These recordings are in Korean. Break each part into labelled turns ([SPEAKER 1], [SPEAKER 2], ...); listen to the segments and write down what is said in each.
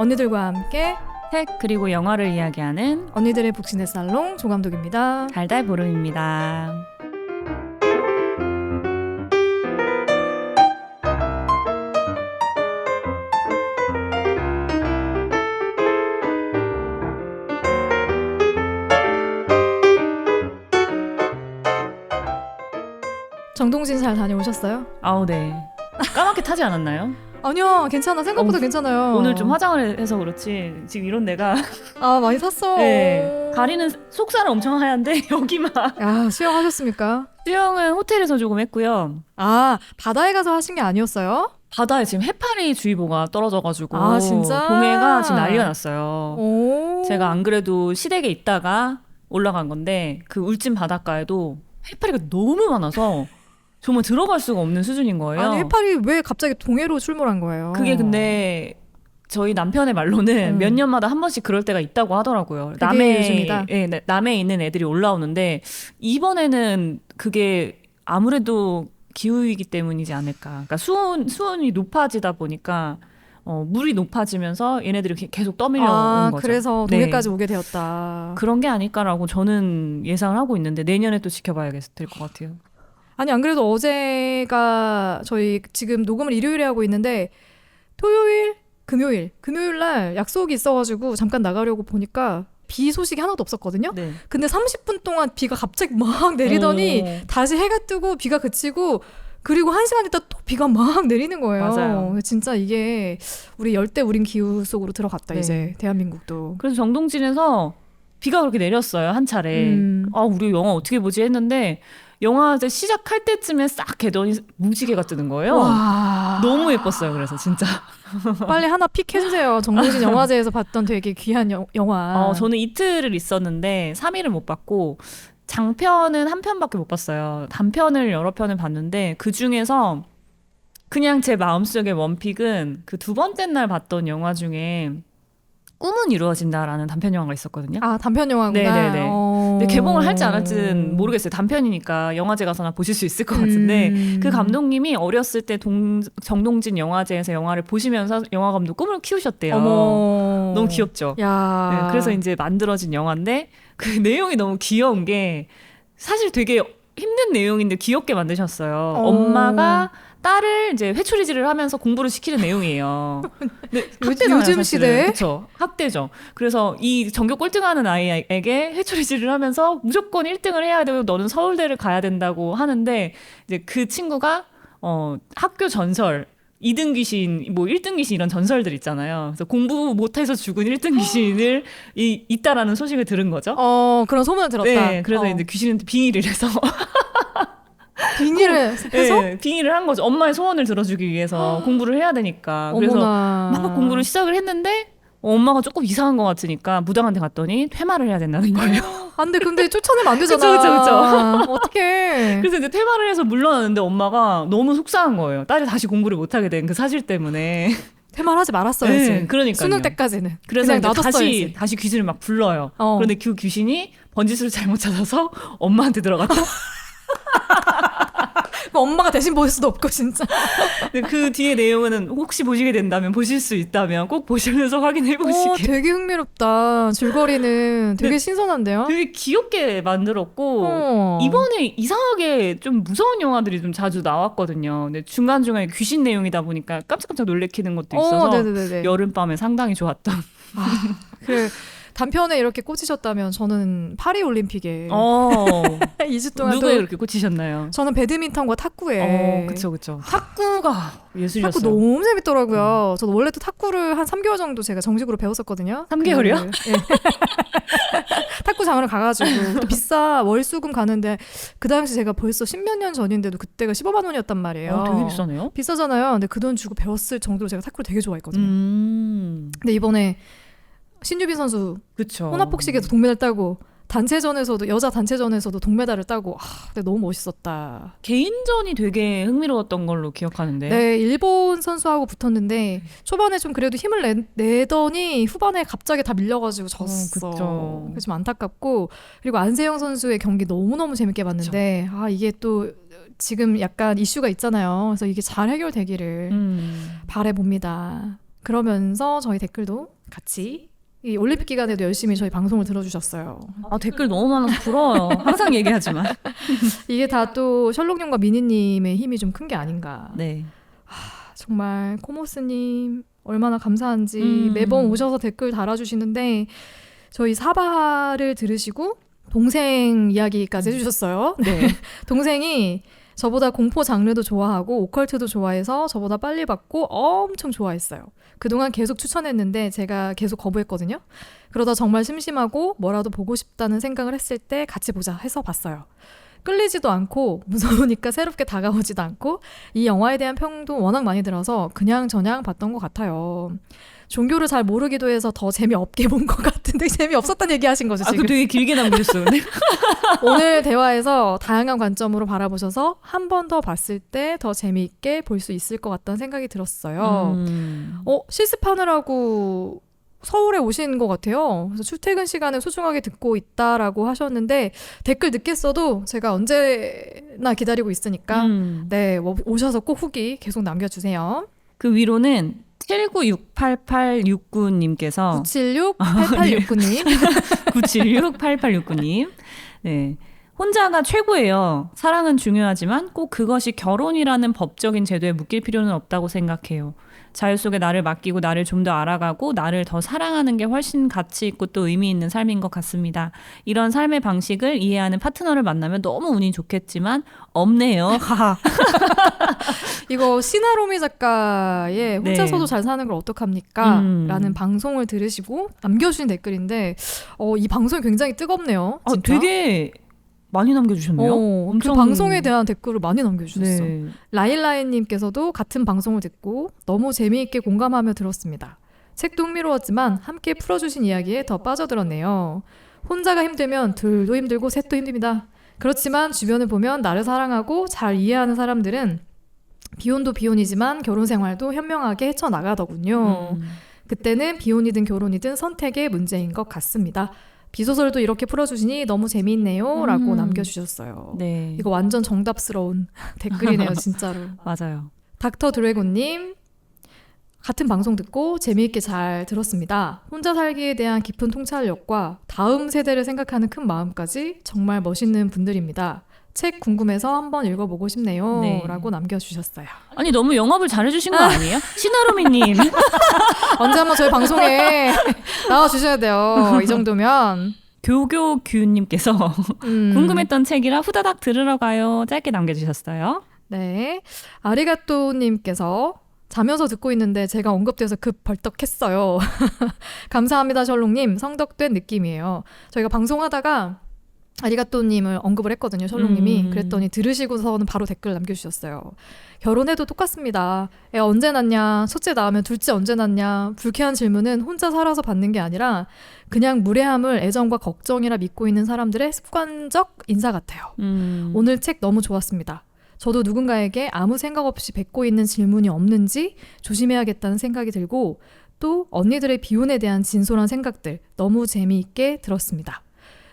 [SPEAKER 1] 언니들과 함께
[SPEAKER 2] 책 그리고 영화를 이야기하는
[SPEAKER 1] 언니들의 북신의 살롱 조감독입니다.
[SPEAKER 2] 달달보름입니다.
[SPEAKER 1] 정동진 잘 다녀오셨어요?
[SPEAKER 2] 아우 네. 까맣게 타지 않았나요?
[SPEAKER 1] 아니요, 괜찮아. 생각보다 괜찮아요.
[SPEAKER 2] 오늘 좀 화장을 해서 그렇지 지금 이런 데가
[SPEAKER 1] 아, 많이 탔어.
[SPEAKER 2] 네, 가리는 속살은 엄청 하얀데 여기만.
[SPEAKER 1] 야, 수영하셨습니까?
[SPEAKER 2] 수영은 호텔에서 조금 했고요.
[SPEAKER 1] 아, 바다에 가서 하신 게 아니었어요?
[SPEAKER 2] 바다에 지금 해파리 주의보가 떨어져가지고
[SPEAKER 1] 아, 진짜?
[SPEAKER 2] 동해가 지금 난리가 났어요.
[SPEAKER 1] 오.
[SPEAKER 2] 제가 안 그래도 시댁에 있다가 올라간 건데 그 울진 바닷가에도 해파리가 너무 많아서 정말 들어갈 수가 없는 수준인 거예요.
[SPEAKER 1] 아니, 해파리 왜 갑자기 동해로 출몰한 거예요?
[SPEAKER 2] 그게 근데 저희 남편의 말로는 몇 년마다 한 번씩 그럴 때가 있다고 하더라고요.
[SPEAKER 1] 그게 요즘이다?
[SPEAKER 2] 예, 남해에 있는 애들이 올라오는데 이번에는 그게 아무래도 기후이기 때문이지 않을까. 그러니까 수온이 높아지다 보니까 물이 높아지면서 얘네들이 계속 떠밀려 온 거죠.
[SPEAKER 1] 그래서 동해까지 오게 되었다.
[SPEAKER 2] 그런 게 아닐까라고 저는 예상을 하고 있는데 내년에 또 지켜봐야 될 것 같아요.
[SPEAKER 1] 아니, 안 그래도 어제가 저희 지금 녹음을 일요일에 하고 있는데 금요일 날 약속이 있어가지고 잠깐 나가려고 보니까 비 소식이 하나도 없었거든요.
[SPEAKER 2] 네.
[SPEAKER 1] 근데 30분 동안 비가 갑자기 막 내리더니 다시 해가 뜨고 비가 그치고 그리고 1시간 있다 또 비가 막 내리는 거예요.
[SPEAKER 2] 맞아요.
[SPEAKER 1] 진짜 이게 우리 열대 우림 기후 속으로 들어갔다.
[SPEAKER 2] 네.
[SPEAKER 1] 이제 대한민국도.
[SPEAKER 2] 그래서 정동진에서 비가 그렇게 내렸어요. 한 차례. 우리 영화 어떻게 보지 했는데 영화 이제 시작할 때쯤에 싹 개더니 무지개가 뜨는 거예요.
[SPEAKER 1] 와.
[SPEAKER 2] 너무 예뻤어요. 그래서 진짜.
[SPEAKER 1] 빨리 하나 픽 해주세요. 정동진 영화제에서 봤던 되게 귀한 영화.
[SPEAKER 2] 저는 이틀을 있었는데 3일을 못 봤고 장편은 한 편밖에 못 봤어요. 단편을 여러 편을 봤는데 그중에서 그냥 제 마음속의 원픽은 그 두 번째 날 봤던 영화 중에 꿈은 이루어진다라는 단편 영화가 있었거든요.
[SPEAKER 1] 아, 단편 영화구나.
[SPEAKER 2] 네네네. 근데 개봉을 할지 안 할지는 모르겠어요. 단편이니까 영화제 가서나 보실 수 있을 것 같은데 그 감독님이 어렸을 때 정동진 영화제에서 영화를 보시면서 영화 감독 꿈을 키우셨대요.
[SPEAKER 1] 어머.
[SPEAKER 2] 너무 귀엽죠.
[SPEAKER 1] 야.
[SPEAKER 2] 네, 그래서 이제 만들어진 영화인데 그 내용이 너무 귀여운 게 사실 되게 힘든 내용인데 귀엽게 만드셨어요. 엄마가 딸을 이제 회초리질을 하면서 공부를 시키는 내용이에요.
[SPEAKER 1] 요즘 시대에?
[SPEAKER 2] 그렇죠. 학대죠. 그래서 이 전교 꼴등하는 아이에게 회초리질을 하면서 무조건 1등을 해야 되고 너는 서울대를 가야 된다고 하는데 이제 그 친구가 학교 전설 2등 귀신, 1등 귀신 이런 전설들 있잖아요. 그래서 공부 못해서 죽은 1등 귀신을 있다라는 소식을 들은 거죠.
[SPEAKER 1] 그런 소문을 들었다.
[SPEAKER 2] 네, 그래서 이제 귀신한테 빙의를 해서
[SPEAKER 1] 빙의를 해서?
[SPEAKER 2] 네, 빙의를 한 거죠. 엄마의 소원을 들어주기 위해서 공부를 해야 되니까. 그래서
[SPEAKER 1] 어머나.
[SPEAKER 2] 막 공부를 시작을 했는데 엄마가 조금 이상한 것 같으니까 무당한테 갔더니 퇴마를 해야 된다는 거예요.
[SPEAKER 1] 안 돼. 근데 쫓아내면 안 되잖아.
[SPEAKER 2] 그쵸.
[SPEAKER 1] 어떡해.
[SPEAKER 2] 그래서 이제 퇴마를 해서 물러났는데 엄마가 너무 속상한 거예요. 딸이 다시 공부를 못하게 된 그 사실 때문에.
[SPEAKER 1] 퇴마를 하지 말았어야지.
[SPEAKER 2] 네, 그러니까요.
[SPEAKER 1] 수능 때까지는.
[SPEAKER 2] 그래서
[SPEAKER 1] 그냥 놔뒀어야지.
[SPEAKER 2] 다시 귀신을 막 불러요. 그런데 그 귀신이 번지수를 잘못 찾아서 엄마한테 들어갔다.
[SPEAKER 1] 엄마가 대신 볼 수도 없고 진짜.
[SPEAKER 2] 그 뒤에 내용은 혹시 보시게 된다면 보실 수 있다면 꼭 보시면서 확인해 보시길.
[SPEAKER 1] 되게 흥미롭다. 줄거리는 되게 신선한데요.
[SPEAKER 2] 되게 귀엽게 만들었고 이번에 이상하게 좀 무서운 영화들이 좀 자주 나왔거든요. 근데 중간중간에 귀신 내용이다 보니까 깜짝깜짝 놀래키는 것도 있어서
[SPEAKER 1] 네네네네.
[SPEAKER 2] 여름밤에 상당히 좋았던.
[SPEAKER 1] 그래. 단편에 이렇게 꽂히셨다면 저는 파리 올림픽에 2주 동안
[SPEAKER 2] 누구에 그렇게 꽂히셨나요?
[SPEAKER 1] 저는 배드민턴과 탁구에.
[SPEAKER 2] 그쵸. 탁구가 예술이었어요.
[SPEAKER 1] 탁구 너무 재밌더라고요. 저도 원래 또 탁구를 한 3개월 정도 제가 정식으로 배웠었거든요.
[SPEAKER 2] 3개월이요?
[SPEAKER 1] 네. 탁구장을 가가지고 비싸 월수금 가는데 그 당시 제가 벌써 10몇 년 전인데도 그때가 15만 원이었단 말이에요.
[SPEAKER 2] 되게 비싸네요.
[SPEAKER 1] 비싸잖아요. 근데 그 돈 주고 배웠을 정도로 제가 탁구를 되게 좋아했거든요. 근데 이번에 신유빈 선수
[SPEAKER 2] 그쵸.
[SPEAKER 1] 혼합복식에서 동메달 따고 여자 단체전에서도 동메달을 따고 근데 너무 멋있었다.
[SPEAKER 2] 개인전이 되게 흥미로웠던 걸로 기억하는데.
[SPEAKER 1] 네, 일본 선수하고 붙었는데 초반에 좀 그래도 힘을 내더니 후반에 갑자기 다 밀려가지고 졌어. 그래서 좀 안타깝고 그리고 안세영 선수의 경기 너무너무 재밌게 봤는데 이게 또 지금 약간 이슈가 있잖아요. 그래서 이게 잘 해결되기를 바라봅니다. 그러면서 저희 댓글도 같이 이 올림픽 기간에도 열심히 저희 방송을 들어주셨어요.
[SPEAKER 2] 댓글 너무 많아서 부러워요. 항상 얘기하지만.
[SPEAKER 1] 이게 다 또 셜록님과 미니님의 힘이 좀 큰 게 아닌가.
[SPEAKER 2] 네.
[SPEAKER 1] 정말 코모스님 얼마나 감사한지 매번 오셔서 댓글 달아주시는데 저희 사바를 들으시고 동생 이야기까지 해주셨어요.
[SPEAKER 2] 네.
[SPEAKER 1] 동생이 저보다 공포 장르도 좋아하고 오컬트도 좋아해서 저보다 빨리 봤고 엄청 좋아했어요. 그동안 계속 추천했는데 제가 계속 거부했거든요. 그러다 정말 심심하고 뭐라도 보고 싶다는 생각을 했을 때 같이 보자 해서 봤어요. 끌리지도 않고 무서우니까 새롭게 다가오지도 않고 이 영화에 대한 평도 워낙 많이 들어서 그냥저냥 봤던 것 같아요. 종교를 잘 모르기도 해서 더 재미없게 본 것 같은데 재미없었다는 얘기 하신 거죠 지금?
[SPEAKER 2] 그 되게 길게 남기셨어요. 근데.
[SPEAKER 1] 오늘 대화에서 다양한 관점으로 바라보셔서 한 번 더 봤을 때 더 재미있게 볼 수 있을 것 같다는 생각이 들었어요. 실습하느라고 서울에 오신 것 같아요. 그래서 출퇴근 시간에 소중하게 듣고 있다라고 하셨는데 댓글 늦게 써도 제가 언제나 기다리고 있으니까 네, 오셔서 꼭 후기 계속 남겨주세요.
[SPEAKER 2] 그 위로는 79688869님께서
[SPEAKER 1] 976-8869님
[SPEAKER 2] 976-8869님 네. 혼자가 최고예요. 사랑은 중요하지만 꼭 그것이 결혼이라는 법적인 제도에 묶일 필요는 없다고 생각해요. 자유 속에 나를 맡기고 나를 좀 더 알아가고 나를 더 사랑하는 게 훨씬 가치 있고 또 의미 있는 삶인 것 같습니다. 이런 삶의 방식을 이해하는 파트너를 만나면 너무 운이 좋겠지만 없네요.
[SPEAKER 1] 이거 시나로미 작가의 혼자서도
[SPEAKER 2] 네.
[SPEAKER 1] 잘 사는 걸 어떡합니까? 라는 방송을 들으시고 남겨주신 댓글인데 이 방송이 굉장히 뜨겁네요. 진짜.
[SPEAKER 2] 되게 많이 남겨주셨네요.
[SPEAKER 1] 엄청... 그 방송에 대한 댓글을 많이 남겨주셨어.
[SPEAKER 2] 네.
[SPEAKER 1] 라일라인님께서도 같은 방송을 듣고 너무 재미있게 공감하며 들었습니다. 책도 흥미로웠지만 함께 풀어주신 이야기에 더 빠져들었네요. 혼자가 힘들면 둘도 힘들고 셋도 힘듭니다. 그렇지만 주변을 보면 나를 사랑하고 잘 이해하는 사람들은 비혼도 비혼이지만 결혼 생활도 현명하게 헤쳐나가더군요. 그때는 비혼이든 결혼이든 선택의 문제인 것 같습니다. 비소설도 이렇게 풀어주시니 너무 재미있네요 라고 남겨주셨어요.
[SPEAKER 2] 네.
[SPEAKER 1] 이거 완전 정답스러운 댓글이네요 진짜로.
[SPEAKER 2] 맞아요.
[SPEAKER 1] 닥터 드래곤님 같은 방송 듣고 재미있게 잘 들었습니다. 혼자 살기에 대한 깊은 통찰력과 다음 세대를 생각하는 큰 마음까지 정말 멋있는 분들입니다. 책 궁금해서 한번 읽어보고 싶네요.
[SPEAKER 2] 네.
[SPEAKER 1] 라고 남겨주셨어요.
[SPEAKER 2] 아니 너무 영업을 잘해주신 거 아니에요? 시나로미님.
[SPEAKER 1] 언제 한번 저희 방송에 나와주셔야 돼요. 이 정도면.
[SPEAKER 2] 교교규님께서 궁금했던 책이라 후다닥 들으러 가요. 짧게 남겨주셨어요.
[SPEAKER 1] 네. 아리가또님께서 자면서 듣고 있는데 제가 언급돼서 급 벌떡했어요. 감사합니다 셜록님. 성덕된 느낌이에요. 저희가 방송하다가 아리가또님을 언급을 했거든요. 셜록님이. 그랬더니 들으시고서는 바로 댓글 남겨주셨어요. 결혼해도 똑같습니다. 애 언제 낳냐, 첫째 낳으면 둘째 언제 낳냐. 불쾌한 질문은 혼자 살아서 받는 게 아니라 그냥 무례함을 애정과 걱정이라 믿고 있는 사람들의 습관적 인사 같아요. 오늘 책 너무 좋았습니다. 저도 누군가에게 아무 생각 없이 뱉고 있는 질문이 없는지 조심해야겠다는 생각이 들고 또 언니들의 비혼에 대한 진솔한 생각들 너무 재미있게 들었습니다.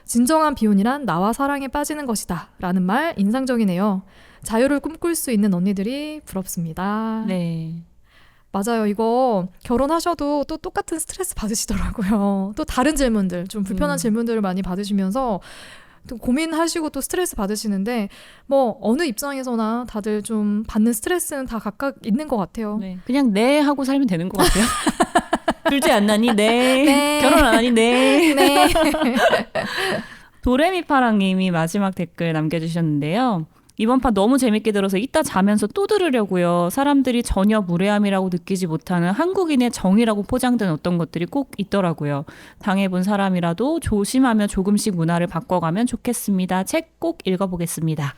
[SPEAKER 1] 진정한 비혼이란 나와 사랑에 빠지는 것이다 라는 말 인상적이네요. 자유를 꿈꿀 수 있는 언니들이 부럽습니다.
[SPEAKER 2] 네.
[SPEAKER 1] 맞아요. 이거 결혼하셔도 또 똑같은 스트레스 받으시더라고요. 또 다른 질문들, 좀 불편한 질문들을 많이 받으시면서 또 고민하시고 또 스트레스 받으시는데 뭐 어느 입장에서나 다들 좀 받는 스트레스는 다 각각 있는 것 같아요.
[SPEAKER 2] 네. 그냥 네 하고 살면 되는 것 같아요. 둘째 안 나니? 네.
[SPEAKER 1] 네.
[SPEAKER 2] 결혼 안 하니? 네.
[SPEAKER 1] 네.
[SPEAKER 2] 도레미파랑님이 마지막 댓글 남겨주셨는데요. 이번 파 너무 재밌게 들어서 이따 자면서 또 들으려고요. 사람들이 전혀 무례함이라고 느끼지 못하는 한국인의 정이라고 포장된 어떤 것들이 꼭 있더라고요. 당해본 사람이라도 조심하며 조금씩 문화를 바꿔가면 좋겠습니다. 책 꼭 읽어보겠습니다.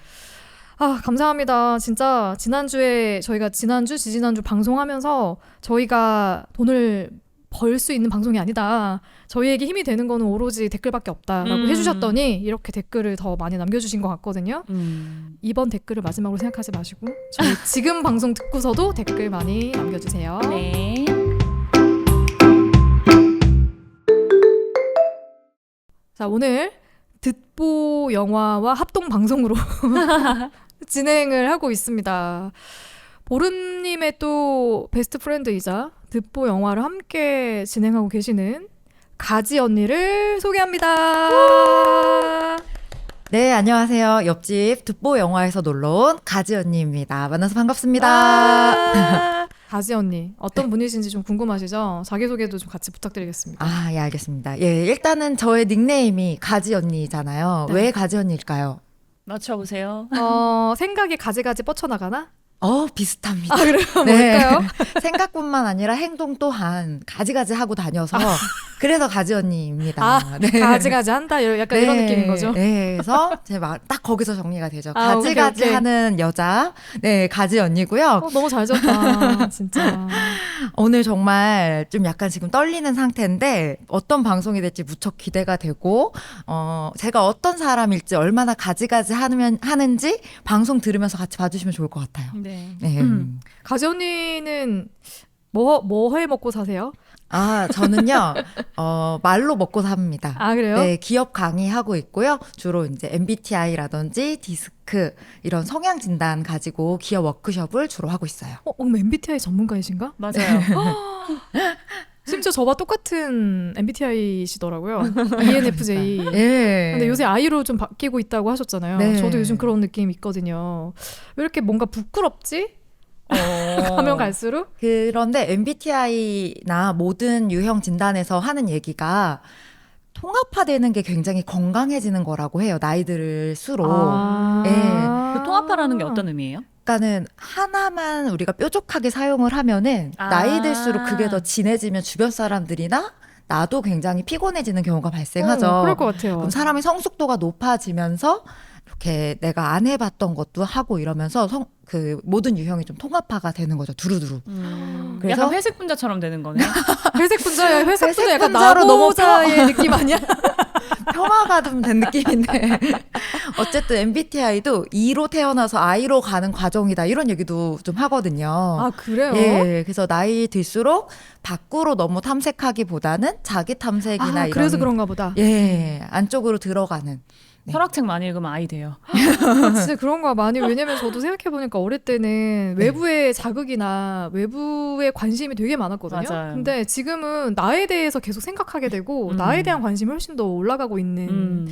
[SPEAKER 1] 아, 감사합니다. 진짜 지난주에 저희가 지지난주 방송하면서 저희가 돈을 벌 수 있는 방송이 아니다. 저희에게 힘이 되는 거는 오로지 댓글밖에 없다라고 해주셨더니 이렇게 댓글을 더 많이 남겨주신 것 같거든요. 이번 댓글을 마지막으로 생각하지 마시고 저희 지금 방송 듣고서도 댓글 많이 남겨주세요.
[SPEAKER 2] 네.
[SPEAKER 1] 자, 오늘 듣보 영화와 합동 방송으로 진행을 하고 있습니다. 보름님의 또 베스트 프렌드이자 듣보 영화를 함께 진행하고 계시는 가지 언니를 소개합니다.
[SPEAKER 3] 네, 안녕하세요. 옆집 듣보 영화에서 놀러온 가지 언니입니다. 만나서 반갑습니다.
[SPEAKER 1] 가지 언니 어떤 분이신지 좀 궁금하시죠? 자기소개도 좀 같이 부탁드리겠습니다.
[SPEAKER 3] 아, 예, 알겠습니다. 예, 일단은 저의 닉네임이 가지 언니잖아요.
[SPEAKER 1] 네.
[SPEAKER 3] 왜 가지 언니일까요?
[SPEAKER 2] 맞춰보세요.
[SPEAKER 1] 생각이 가지가지 뻗쳐나가나?
[SPEAKER 3] 비슷합니다.
[SPEAKER 1] 아, 그래요?
[SPEAKER 3] 네.
[SPEAKER 1] 뭘까요?
[SPEAKER 3] 생각뿐만 아니라 행동 또한 가지가지 하고 다녀서 그래서 가지 언니입니다.
[SPEAKER 1] 아,
[SPEAKER 3] 네.
[SPEAKER 1] 가지가지 한다? 약간 이런 느낌인 거죠?
[SPEAKER 3] 네, 그래서 제가 딱 거기서 정리가 되죠.
[SPEAKER 1] 아,
[SPEAKER 3] 가지가지
[SPEAKER 1] 오케이.
[SPEAKER 3] 하는 여자, 네, 가지 언니고요.
[SPEAKER 1] 너무 잘 졌다, 진짜.
[SPEAKER 3] 오늘 정말 좀 약간 지금 떨리는 상태인데 어떤 방송이 될지 무척 기대가 되고 제가 어떤 사람일지 얼마나 가지가지 하는지 방송 들으면서 같이 봐주시면 좋을 것 같아요.
[SPEAKER 2] 네.
[SPEAKER 3] 네.
[SPEAKER 1] 가지 언니는 뭐 해 먹고 사세요?
[SPEAKER 3] 아, 저는요, 말로 먹고 삽니다.
[SPEAKER 1] 아, 그래요?
[SPEAKER 3] 네, 기업 강의하고 있고요. 주로 이제 MBTI라든지 디스크 이런 성향 진단 가지고 기업 워크숍을 주로 하고 있어요.
[SPEAKER 1] MBTI 전문가이신가?
[SPEAKER 2] 맞아요.
[SPEAKER 1] 심지어 저와 똑같은 MBTI시더라고요. ENFJ.
[SPEAKER 3] 예.
[SPEAKER 1] 근데 요새 I로 좀 바뀌고 있다고 하셨잖아요.
[SPEAKER 3] 네.
[SPEAKER 1] 저도 요즘 그런 느낌이 있거든요. 왜 이렇게 뭔가 부끄럽지? 가면 갈수록?
[SPEAKER 3] 그런데 MBTI나 모든 유형 진단에서 하는 얘기가 통합화되는 게 굉장히 건강해지는 거라고 해요. 나이 들수록. 예.
[SPEAKER 2] 그 통합화라는 게 어떤 의미예요?
[SPEAKER 3] 그러니까는 하나만 우리가 뾰족하게 사용을 하면은 나이 들수록 그게 더 진해지면 주변 사람들이나 나도 굉장히 피곤해지는 경우가 발생하죠.
[SPEAKER 1] 그럴 것 같아요.
[SPEAKER 3] 그럼 사람의 성숙도가 높아지면서 이렇게 내가 안 해봤던 것도 하고 이러면서 그 모든 유형이 좀 통합화가 되는 거죠. 두루두루. 그래서
[SPEAKER 2] 약간 회색 분자처럼 되는 거네.
[SPEAKER 1] 회색 분자야. 회색 분자 약간
[SPEAKER 3] 분자로
[SPEAKER 1] 나보자의 느낌 아니야?
[SPEAKER 3] 평화가 좀 된 느낌인데 어쨌든 MBTI도 E로 태어나서 I로 가는 과정이다 이런 얘기도 좀 하거든요.
[SPEAKER 1] 아, 그래요?
[SPEAKER 3] 예, 그래서 나이 들수록 밖으로 너무 탐색하기보다는 자기 탐색이나 이런
[SPEAKER 1] 그래서 그런가 보다.
[SPEAKER 3] 예, 안쪽으로 들어가는. 네.
[SPEAKER 2] 철학책 많이 읽으면 아이 돼요.
[SPEAKER 1] 진짜 그런가 많이. 왜냐면 저도 생각해보니까 어릴 때는
[SPEAKER 3] 네.
[SPEAKER 1] 외부의 자극이나 외부의 관심이 되게 많았거든요.
[SPEAKER 2] 맞아요.
[SPEAKER 1] 근데 지금은 나에 대해서 계속 생각하게 되고 나에 대한 관심이 훨씬 더 올라가고 있는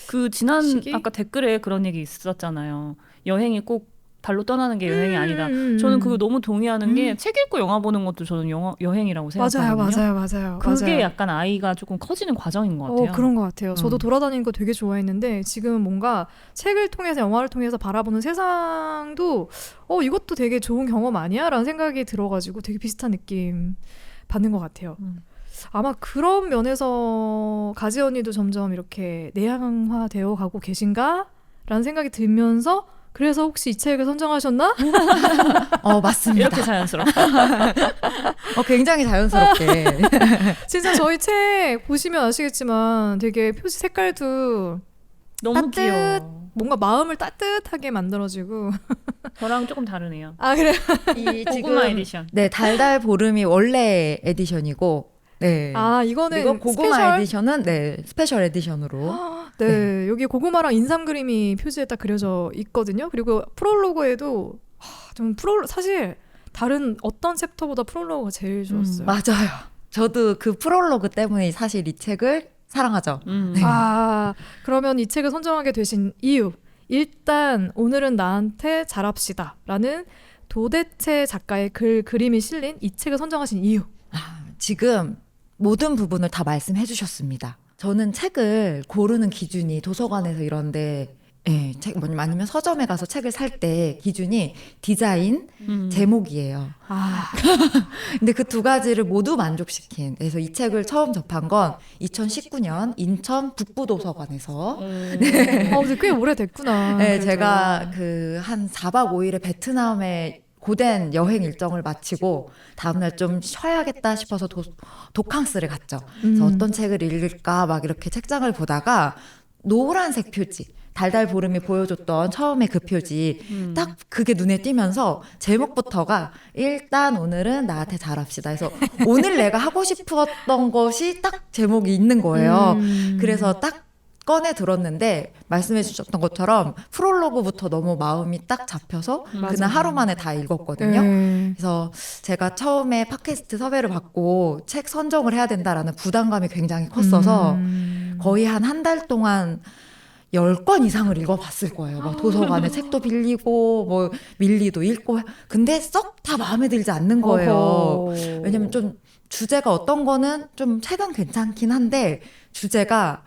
[SPEAKER 2] 그 지난
[SPEAKER 1] 시기?
[SPEAKER 2] 아까 댓글에 그런 얘기 있었잖아요. 여행이 꼭 발로 떠나는 게 여행이 아니다. 저는 그거 너무 동의하는 게 책 읽고 영화 보는 것도 저는 여행이라고 생각하거든요.
[SPEAKER 1] 맞아요.
[SPEAKER 2] 그게
[SPEAKER 1] 맞아요.
[SPEAKER 2] 약간 아이가 조금 커지는 과정인 것 같아요.
[SPEAKER 1] 그런 것 같아요. 저도 돌아다니는 거 되게 좋아했는데 지금 뭔가 책을 통해서 영화를 통해서 바라보는 세상도 이것도 되게 좋은 경험 아니야? 라는 생각이 들어가지고 되게 비슷한 느낌 받는 것 같아요. 아마 그런 면에서 가지 언니도 점점 이렇게 내향화되어 가고 계신가? 라는 생각이 들면서 그래서 혹시 이 책을 선정하셨나?
[SPEAKER 3] 맞습니다.
[SPEAKER 2] 이렇게 자연스럽게.
[SPEAKER 3] 굉장히 자연스럽게.
[SPEAKER 1] 진짜 저희 책 보시면 아시겠지만 되게 표지 색깔도
[SPEAKER 2] 너무 귀여워.
[SPEAKER 1] 뭔가 마음을 따뜻하게 만들어지고.
[SPEAKER 2] 저랑 조금 다르네요.
[SPEAKER 1] 아, 그래요?
[SPEAKER 3] 이
[SPEAKER 2] 고구마 에디션.
[SPEAKER 3] 네, 달달 보름이 원래 에디션이고, 네.
[SPEAKER 1] 이거는
[SPEAKER 3] 그리고 고구마
[SPEAKER 1] 스페셜?
[SPEAKER 3] 에디션은 네, 스페셜 에디션으로.
[SPEAKER 1] 네, 여기 고구마랑 인삼 그림이 표지에 딱 그려져 있거든요. 그리고 프롤로그에도 사실 다른 어떤 챕터보다 프롤로그가 제일 좋았어요.
[SPEAKER 3] 맞아요. 저도 그 프롤로그 때문에 사실 이 책을 사랑하죠.
[SPEAKER 2] 네.
[SPEAKER 1] 그러면 이 책을 선정하게 되신 이유. 일단 오늘은 나한테 잘합시다 라는 도대체 작가의 그림이 실린 이 책을 선정하신 이유.
[SPEAKER 3] 지금 모든 부분을 다 말씀해 주셨습니다. 저는 책을 고르는 기준이 도서관에서 이런데 책 아니면 서점에 가서 책을 살 때 기준이 디자인, 제목이에요. 근데 그 두 가지를 모두 만족시킨. 그래서 이 책을 처음 접한 건 2019년 인천 북부도서관에서.
[SPEAKER 1] 근데 꽤 오래됐구나.
[SPEAKER 3] 네,
[SPEAKER 1] 그래도.
[SPEAKER 3] 제가 그 한 4박 5일의 베트남에 고된 여행 일정을 마치고 다음날 좀 쉬어야겠다 싶어서 도캉스를 갔죠. 그래서 어떤 책을 읽을까 막 이렇게 책장을 보다가 노란색 표지, 달달 보름이 보여줬던 처음에 그 표지 딱 그게 눈에 띄면서 제목부터가 일단 오늘은 나한테 잘합시다. 그래서 오늘 내가 하고 싶었던 것이 딱 제목이 있는 거예요. 그래서 딱 꺼내 들었는데 말씀해 주셨던 것처럼 프롤로그부터 너무 마음이 딱 잡혀서 그날 하루 만에 다 읽었거든요. 그래서 제가 처음에 팟캐스트 섭외를 받고 책 선정을 해야 된다라는 부담감이 굉장히 컸어서 거의 한 달 동안 10권 이상을 읽어봤을 거예요. 막 도서관에 책도 빌리고 뭐 밀리도 읽고 근데 썩 다 마음에 들지 않는 거예요. 왜냐면 좀 주제가 어떤 거는 좀 책은 괜찮긴 한데 주제가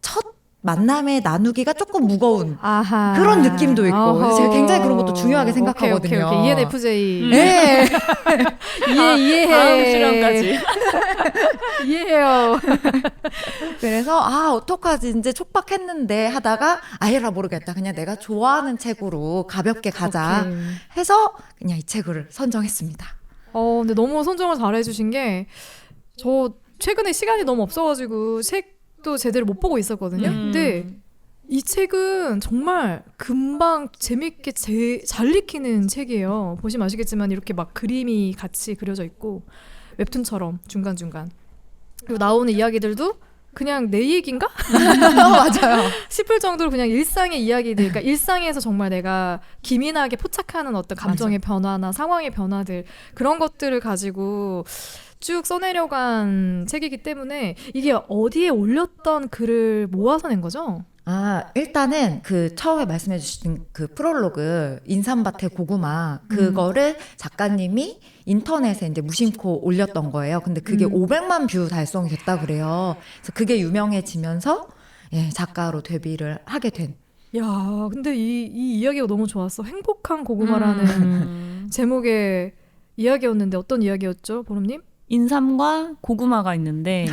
[SPEAKER 3] 첫 만남에 나누기가 조금 무거운
[SPEAKER 1] 아하.
[SPEAKER 3] 그런 느낌도 있고 그래서 제가 굉장히 그런 것도 중요하게 생각하거든요.
[SPEAKER 1] 오케이. ENFJ.
[SPEAKER 3] 네.
[SPEAKER 1] 이해해.
[SPEAKER 2] 다음 출연까지.
[SPEAKER 1] 이해해요.
[SPEAKER 3] 그래서 어떡하지 이제 촉박했는데 하다가 아예라 모르겠다. 그냥 내가 좋아하는 책으로 가볍게 가자
[SPEAKER 1] 오케이.
[SPEAKER 3] 해서 그냥 이 책을 선정했습니다.
[SPEAKER 1] 근데 너무 선정을 잘해주신 게 저 최근에 시간이 너무 없어가지고 책도 제대로 못 보고 있었거든요. 근데 이 책은 정말 금방 재밌게 잘 읽히는 책이에요. 보시면 아시겠지만 이렇게 막 그림이 같이 그려져 있고 웹툰처럼 중간중간 그리고 나오는 이야기들도 그냥 내 얘기인가?
[SPEAKER 3] 맞아요.
[SPEAKER 1] 싶을 정도로 그냥 일상의 이야기들, 그러니까 일상에서 정말 내가 기민하게 포착하는 어떤 감정의 변화나 상황의 변화들 그런 것들을 가지고 쭉 써내려간 책이기 때문에 이게 어디에 올렸던 글을 모아서 낸 거죠?
[SPEAKER 3] 일단은 그 처음에 말씀해 주신 그 프롤로그 인삼밭의 고구마 그거를 작가님이 인터넷에 이제 무심코 올렸던 거예요. 근데 그게 500만 뷰 달성이 됐다 그래요. 그래서 그게 유명해지면서 작가로 데뷔를 하게 된.
[SPEAKER 1] 야, 근데 이 이야기가 너무 좋았어. 행복한 고구마라는 제목의 이야기였는데 어떤 이야기였죠, 보름님?
[SPEAKER 2] 인삼과 고구마가 있는데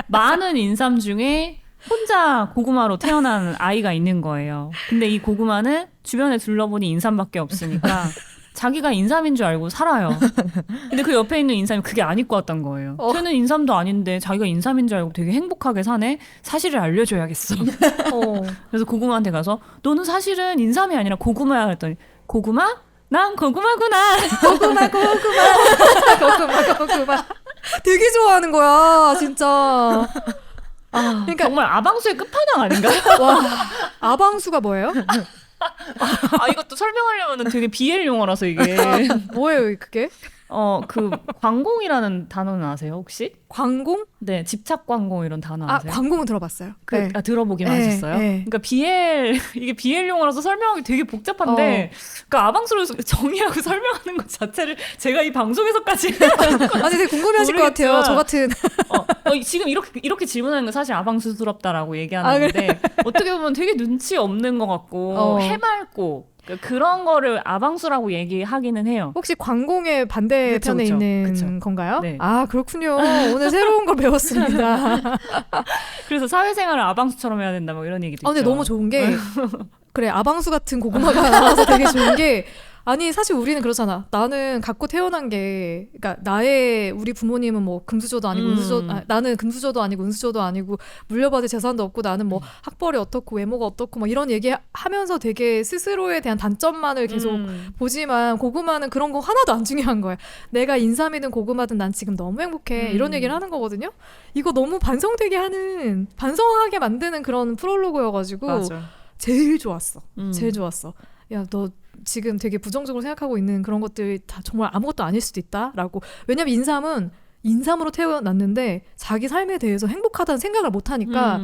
[SPEAKER 2] 많은 인삼 중에 혼자 고구마로 태어난 아이가 있는 거예요. 근데 이 고구마는 주변에 둘러보니 인삼밖에 없으니까 자기가 인삼인 줄 알고 살아요. 근데 그 옆에 있는 인삼이 그게 아닐 것 같단 거예요. 쟤는 인삼도 아닌데 자기가 인삼인 줄 알고 되게 행복하게 사네. 사실을 알려줘야겠어. 그래서 고구마한테 가서 너는 사실은 인삼이 아니라 고구마야 그랬더니 고구마? 난 고구마구나.
[SPEAKER 1] 고구마. 되게 좋아하는 거야, 진짜.
[SPEAKER 2] 그러니까 정말 아방수의 끝판왕 아닌가요?
[SPEAKER 1] 와, 아방수가 뭐예요?
[SPEAKER 2] 이것도 설명하려면 되게 BL 용어라서 이게.
[SPEAKER 1] 뭐예요, 그게?
[SPEAKER 2] 그 관공이라는 단어는 아세요, 혹시?
[SPEAKER 1] 관공?
[SPEAKER 2] 네, 집착 관공 이런 단어 아세요?
[SPEAKER 1] 관공은 들어봤어요. 네.
[SPEAKER 2] 들어보기만 하셨어요?
[SPEAKER 1] 네.
[SPEAKER 2] 그러니까 이게 BL 용어라서 설명하기 되게 복잡한데, 그러니까 아방수로 정의하고 설명하는 것 자체를 제가 이 방송에서까지
[SPEAKER 1] 아니 되게 궁금해하실 것 같아요. 저 같은
[SPEAKER 2] 지금 이렇게 질문하는 건 사실 아방수스럽다라고 얘기하는데 그래? 어떻게 보면 되게 눈치 없는 것 같고 해맑고. 그런 거를 아방수라고 얘기하기는 해요.
[SPEAKER 1] 혹시 관공의 반대편에
[SPEAKER 2] 그쵸.
[SPEAKER 1] 있는 건가요?
[SPEAKER 2] 네.
[SPEAKER 1] 그렇군요. 오늘 새로운 걸 배웠습니다.
[SPEAKER 2] 그래서 사회생활을 아방수처럼 해야 된다 뭐 이런 얘기도 있죠.
[SPEAKER 1] 근데 너무 좋은 게 그래 아방수 같은 고구마가 나와서 되게 좋은 게 아니 사실 우리는 그렇잖아. 나는 갖고 태어난 게 그러니까 우리 부모님은 뭐 금수저도 아니고 나는 금수저도 아니고 은수저도 아니고 물려받을 재산도 없고 나는 뭐 학벌이 어떻고 외모가 어떻고 막 이런 얘기하면서 되게 스스로에 대한 단점만을 계속 보지만 고구마는 그런 거 하나도 안 중요한 거야. 내가 인삼이든 고구마든 난 지금 너무 행복해. 이런 얘기를 하는 거거든요. 이거 너무 반성하게 만드는 그런 프롤로그여가지고
[SPEAKER 2] 맞아.
[SPEAKER 1] 제일 좋았어. 제일 좋았어. 야, 너 지금 되게 부정적으로 생각하고 있는 그런 것들이 다 정말 아무것도 아닐 수도 있다라고. 왜냐면 인삼으로 태어났는데 자기 삶에 대해서 행복하다는 생각을 못하니까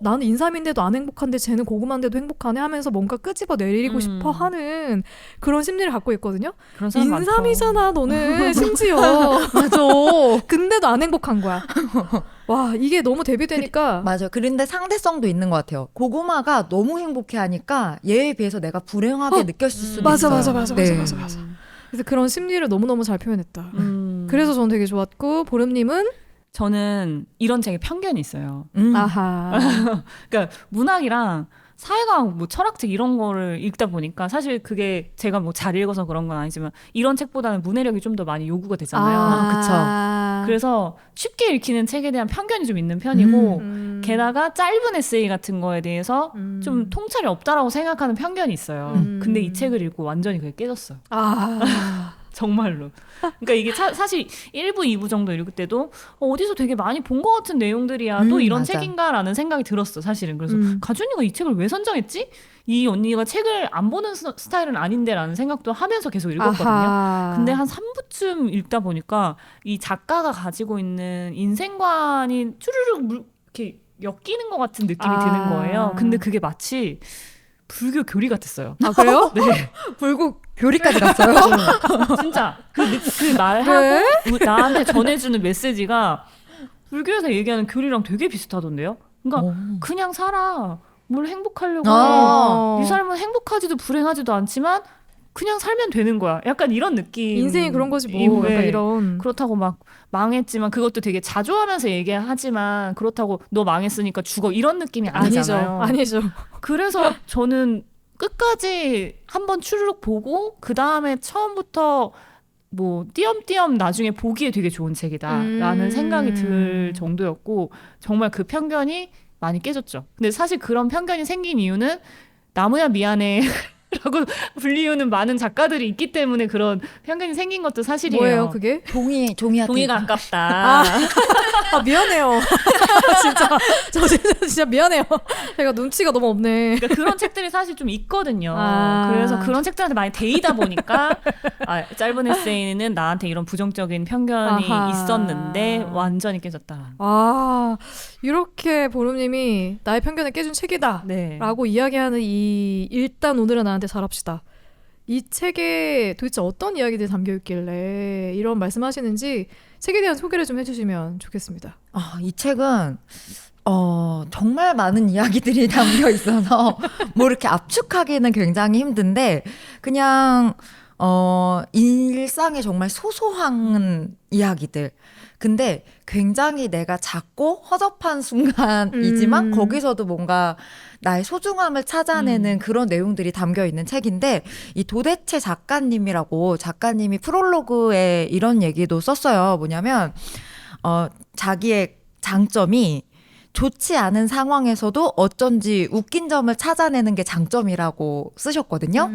[SPEAKER 1] 나는 인삼인데도 안 행복한데 쟤는 고구마인데도 행복하네 하면서 뭔가 끄집어 내리고 싶어 하는 그런 심리를 갖고 있거든요. 인삼이잖아 너는 심지어.
[SPEAKER 3] 맞아.
[SPEAKER 1] 근데도 안 행복한 거야. 와 이게 너무 대비되니까.
[SPEAKER 3] 맞아요. 그런데 상대성도 있는 것 같아요. 고구마가 너무 행복해하니까 얘에 비해서 내가 불행하게 느꼈을 수도 있어요.
[SPEAKER 1] 맞아. 그래서 그런 심리를 너무너무 잘 표현했다. 그래서 저는 되게 좋았고 보름님은?
[SPEAKER 2] 저는 이런 책에 편견이 있어요.
[SPEAKER 1] 아하.
[SPEAKER 2] 그러니까 문학이랑 사회과학, 뭐 철학책 이런 거를 읽다 보니까 사실 그게 제가 뭐 잘 읽어서 그런 건 아니지만 이런 책보다는 문해력이 좀 더 많이 요구가 되잖아요.
[SPEAKER 3] 그쵸.
[SPEAKER 2] 그래서 쉽게 읽히는 책에 대한 편견이 좀 있는 편이고 게다가 짧은 에세이 같은 거에 대해서 좀 통찰이 없다라고 생각하는 편견이 있어요. 근데 이 책을 읽고 완전히 그게 깨졌어요. 정말로. 그러니까 이게 사실 1부, 2부 정도 읽을 때도 어디서 되게 많이 본 것 같은 내용들이야. 또 이런
[SPEAKER 3] 맞아.
[SPEAKER 2] 책인가라는 생각이 들었어, 사실은. 그래서 가준이가 이 책을 왜 선정했지? 이 언니가 책을 안 보는 스타일은 아닌데라는 생각도 하면서 계속 읽었거든요.
[SPEAKER 1] 아하.
[SPEAKER 2] 근데 한 3부쯤 읽다 보니까 이 작가가 가지고 있는 인생관이 추르륵 이렇게 엮이는 것 같은 느낌이 드는 거예요. 근데 그게 마치 불교 교리 같았어요.
[SPEAKER 1] 아 그래요?
[SPEAKER 2] 네.
[SPEAKER 3] 불국 교리까지 갔어요.
[SPEAKER 2] 진짜 그 말하고 나한테 전해주는 메시지가 불교에서 얘기하는 교리랑 되게 비슷하던데요. 그러니까 그냥 살아. 뭘 행복하려고 해. 이 삶은 행복하지도 불행하지도 않지만 그냥 살면 되는 거야. 약간 이런 느낌.
[SPEAKER 1] 인생이 그런 거지 뭐.
[SPEAKER 2] 네.
[SPEAKER 1] 약간 이런.
[SPEAKER 2] 그렇다고 막 망했지만 그것도 되게 자주 하면서 얘기하지만 그렇다고 너 망했으니까 죽어 이런 느낌이 아니잖아요.
[SPEAKER 1] 아니죠.
[SPEAKER 2] 그래서 저는 끝까지 한번 추르륵 보고 그 다음에 처음부터 뭐 띄엄띄엄 나중에 보기에 되게 좋은 책이다라는 생각이 들 정도였고 정말 그 편견이 많이 깨졌죠. 근데 사실 그런 편견이 생긴 이유는 나무야 미안해 라고 불리우는 많은 작가들이 있기 때문에 그런 편견이 생긴 것도 사실이에요.
[SPEAKER 1] 뭐예요 그게?
[SPEAKER 3] 종이야.
[SPEAKER 2] 동의가 아깝다.
[SPEAKER 1] 아 미안해요. 저 진짜 미안해요. 제가 눈치가 너무 없네.
[SPEAKER 2] 그러니까 그런 책들이 사실 좀 있거든요.
[SPEAKER 1] 아.
[SPEAKER 2] 그래서 그런 책들한테 많이 데이다 보니까 짧은 에세이는 나한테 이런 부정적인 편견이
[SPEAKER 1] 아하.
[SPEAKER 2] 있었는데 완전히 깨졌다.
[SPEAKER 1] 아 이렇게 보름님이 나의 편견을 깨준 책이다
[SPEAKER 2] 네.
[SPEAKER 1] 라고 이야기하는 이 일단 오늘은 나한테 잘합시다. 이 책에 도대체 어떤 이야기들이 담겨있길래 이런 말씀하시는지 책에 대한 소개를 좀 해주시면 좋겠습니다.
[SPEAKER 3] 이 책은 정말 많은 이야기들이 담겨 있어서 뭐 이렇게 압축하기는 굉장히 힘든데 그냥 일상의 정말 소소한 이야기들. 근데 굉장히 내가 작고 허접한 순간이지만 거기서도 뭔가 나의 소중함을 찾아내는 그런 내용들이 담겨 있는 책인데 이 도대체 작가님이 프롤로그에 이런 얘기도 썼어요. 뭐냐면 자기의 장점이 좋지 않은 상황에서도 어쩐지 웃긴 점을 찾아내는 게 장점이라고 쓰셨거든요.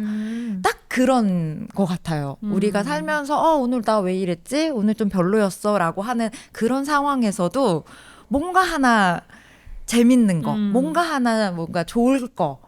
[SPEAKER 3] 딱 그런 것 같아요. 우리가 살면서 오늘 나 왜 이랬지? 오늘 좀 별로였어 라고 하는 그런 상황에서도 뭔가 하나 재밌는 거, 뭔가 좋을 거,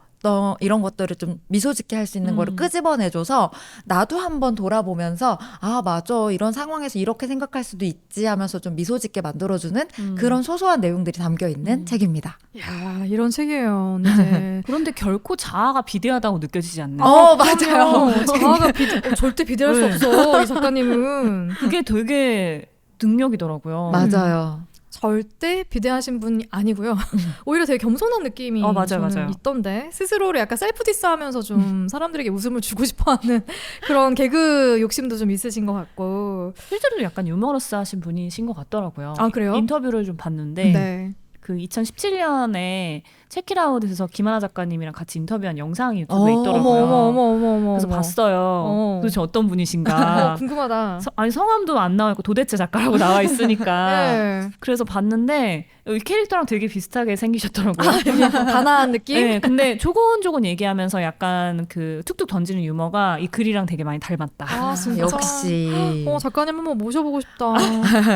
[SPEAKER 3] 이런 것들을 좀 미소 짓게 할 수 있는 거를 끄집어내줘서 나도 한번 돌아보면서 아 맞아 이런 상황에서 이렇게 생각할 수도 있지 하면서 좀 미소 짓게 만들어주는 그런 소소한 내용들이 담겨있는 책입니다.
[SPEAKER 1] 야 이런 책이에요. 네.
[SPEAKER 2] 그런데 결코 자아가 비대하다고 느껴지지 않나요?
[SPEAKER 3] 맞아요.
[SPEAKER 1] 자아가 절대 비대할 수 없어. 이 작가님은.
[SPEAKER 2] 그게 되게 능력이더라고요.
[SPEAKER 3] 맞아요.
[SPEAKER 1] 절대 비대하신 분이 아니고요. 오히려 되게 겸손한 느낌이
[SPEAKER 2] 맞아요.
[SPEAKER 1] 있던데 스스로를 약간 셀프 디스하면서 좀 사람들에게 웃음을 주고 싶어하는 그런 개그 욕심도 좀 있으신 것 같고
[SPEAKER 2] 실제로도 약간 유머러스하신 분이신 것 같더라고요.
[SPEAKER 1] 아 그래요?
[SPEAKER 2] 인터뷰를 좀 봤는데
[SPEAKER 1] 네.
[SPEAKER 2] 그 2017년에 체키라웃에서 김하나 작가님이랑 같이 인터뷰한 영상이 유튜브에 있더라고요.
[SPEAKER 1] 어머.
[SPEAKER 2] 그래서 봤어요. 도대체 어떤 분이신가.
[SPEAKER 1] 궁금하다.
[SPEAKER 2] 아니 성함도 안 나와 있고 도대체 작가라고 나와 있으니까.
[SPEAKER 1] 네.
[SPEAKER 2] 그래서 봤는데 이 캐릭터랑 되게 비슷하게 생기셨더라고요.
[SPEAKER 1] 단아한 느낌?
[SPEAKER 2] 네, 근데 조곤조곤 얘기하면서 약간 그 툭툭 던지는 유머가 이 글이랑 되게 많이 닮았다.
[SPEAKER 1] 아 진짜.
[SPEAKER 3] 역시.
[SPEAKER 1] 작가님 한번 모셔보고 싶다.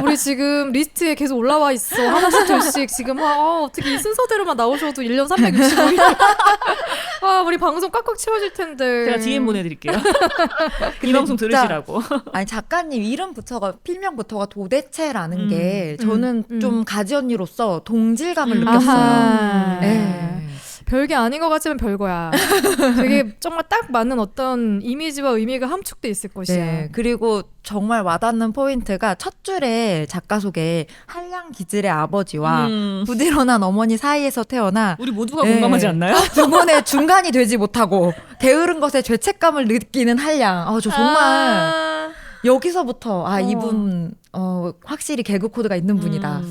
[SPEAKER 1] 우리 지금 리스트에 계속 올라와 있어. 하나씩 둘씩 지금 어떻게 이 순서대로만 나오셔도 1년 365일. 우리 방송 꽉꽉 채워질 텐데.
[SPEAKER 2] 제가 DM 보내드릴게요. 이 방송 들으시라고.
[SPEAKER 3] 아니 작가님 필명부터가 도대체라는 게 저는 좀 가지 언니로서 동질감을 느꼈어요. 네.
[SPEAKER 1] 별게 아닌 것 같지만 별거야. 되게 정말 딱 맞는 어떤 이미지와 의미가 함축돼 있을 것이야.
[SPEAKER 3] 네, 그리고 정말 와닿는 포인트가 첫 줄에 작가 속에 한량 기질의 아버지와 부지런한 어머니 사이에서 태어나
[SPEAKER 2] 우리 모두가 공감하지 않나요?
[SPEAKER 3] 두 분의 중간이 되지 못하고 게으른 것에 죄책감을 느끼는 한량. 저 정말 여기서부터 이분 확실히 개그 코드가 있는 분이다.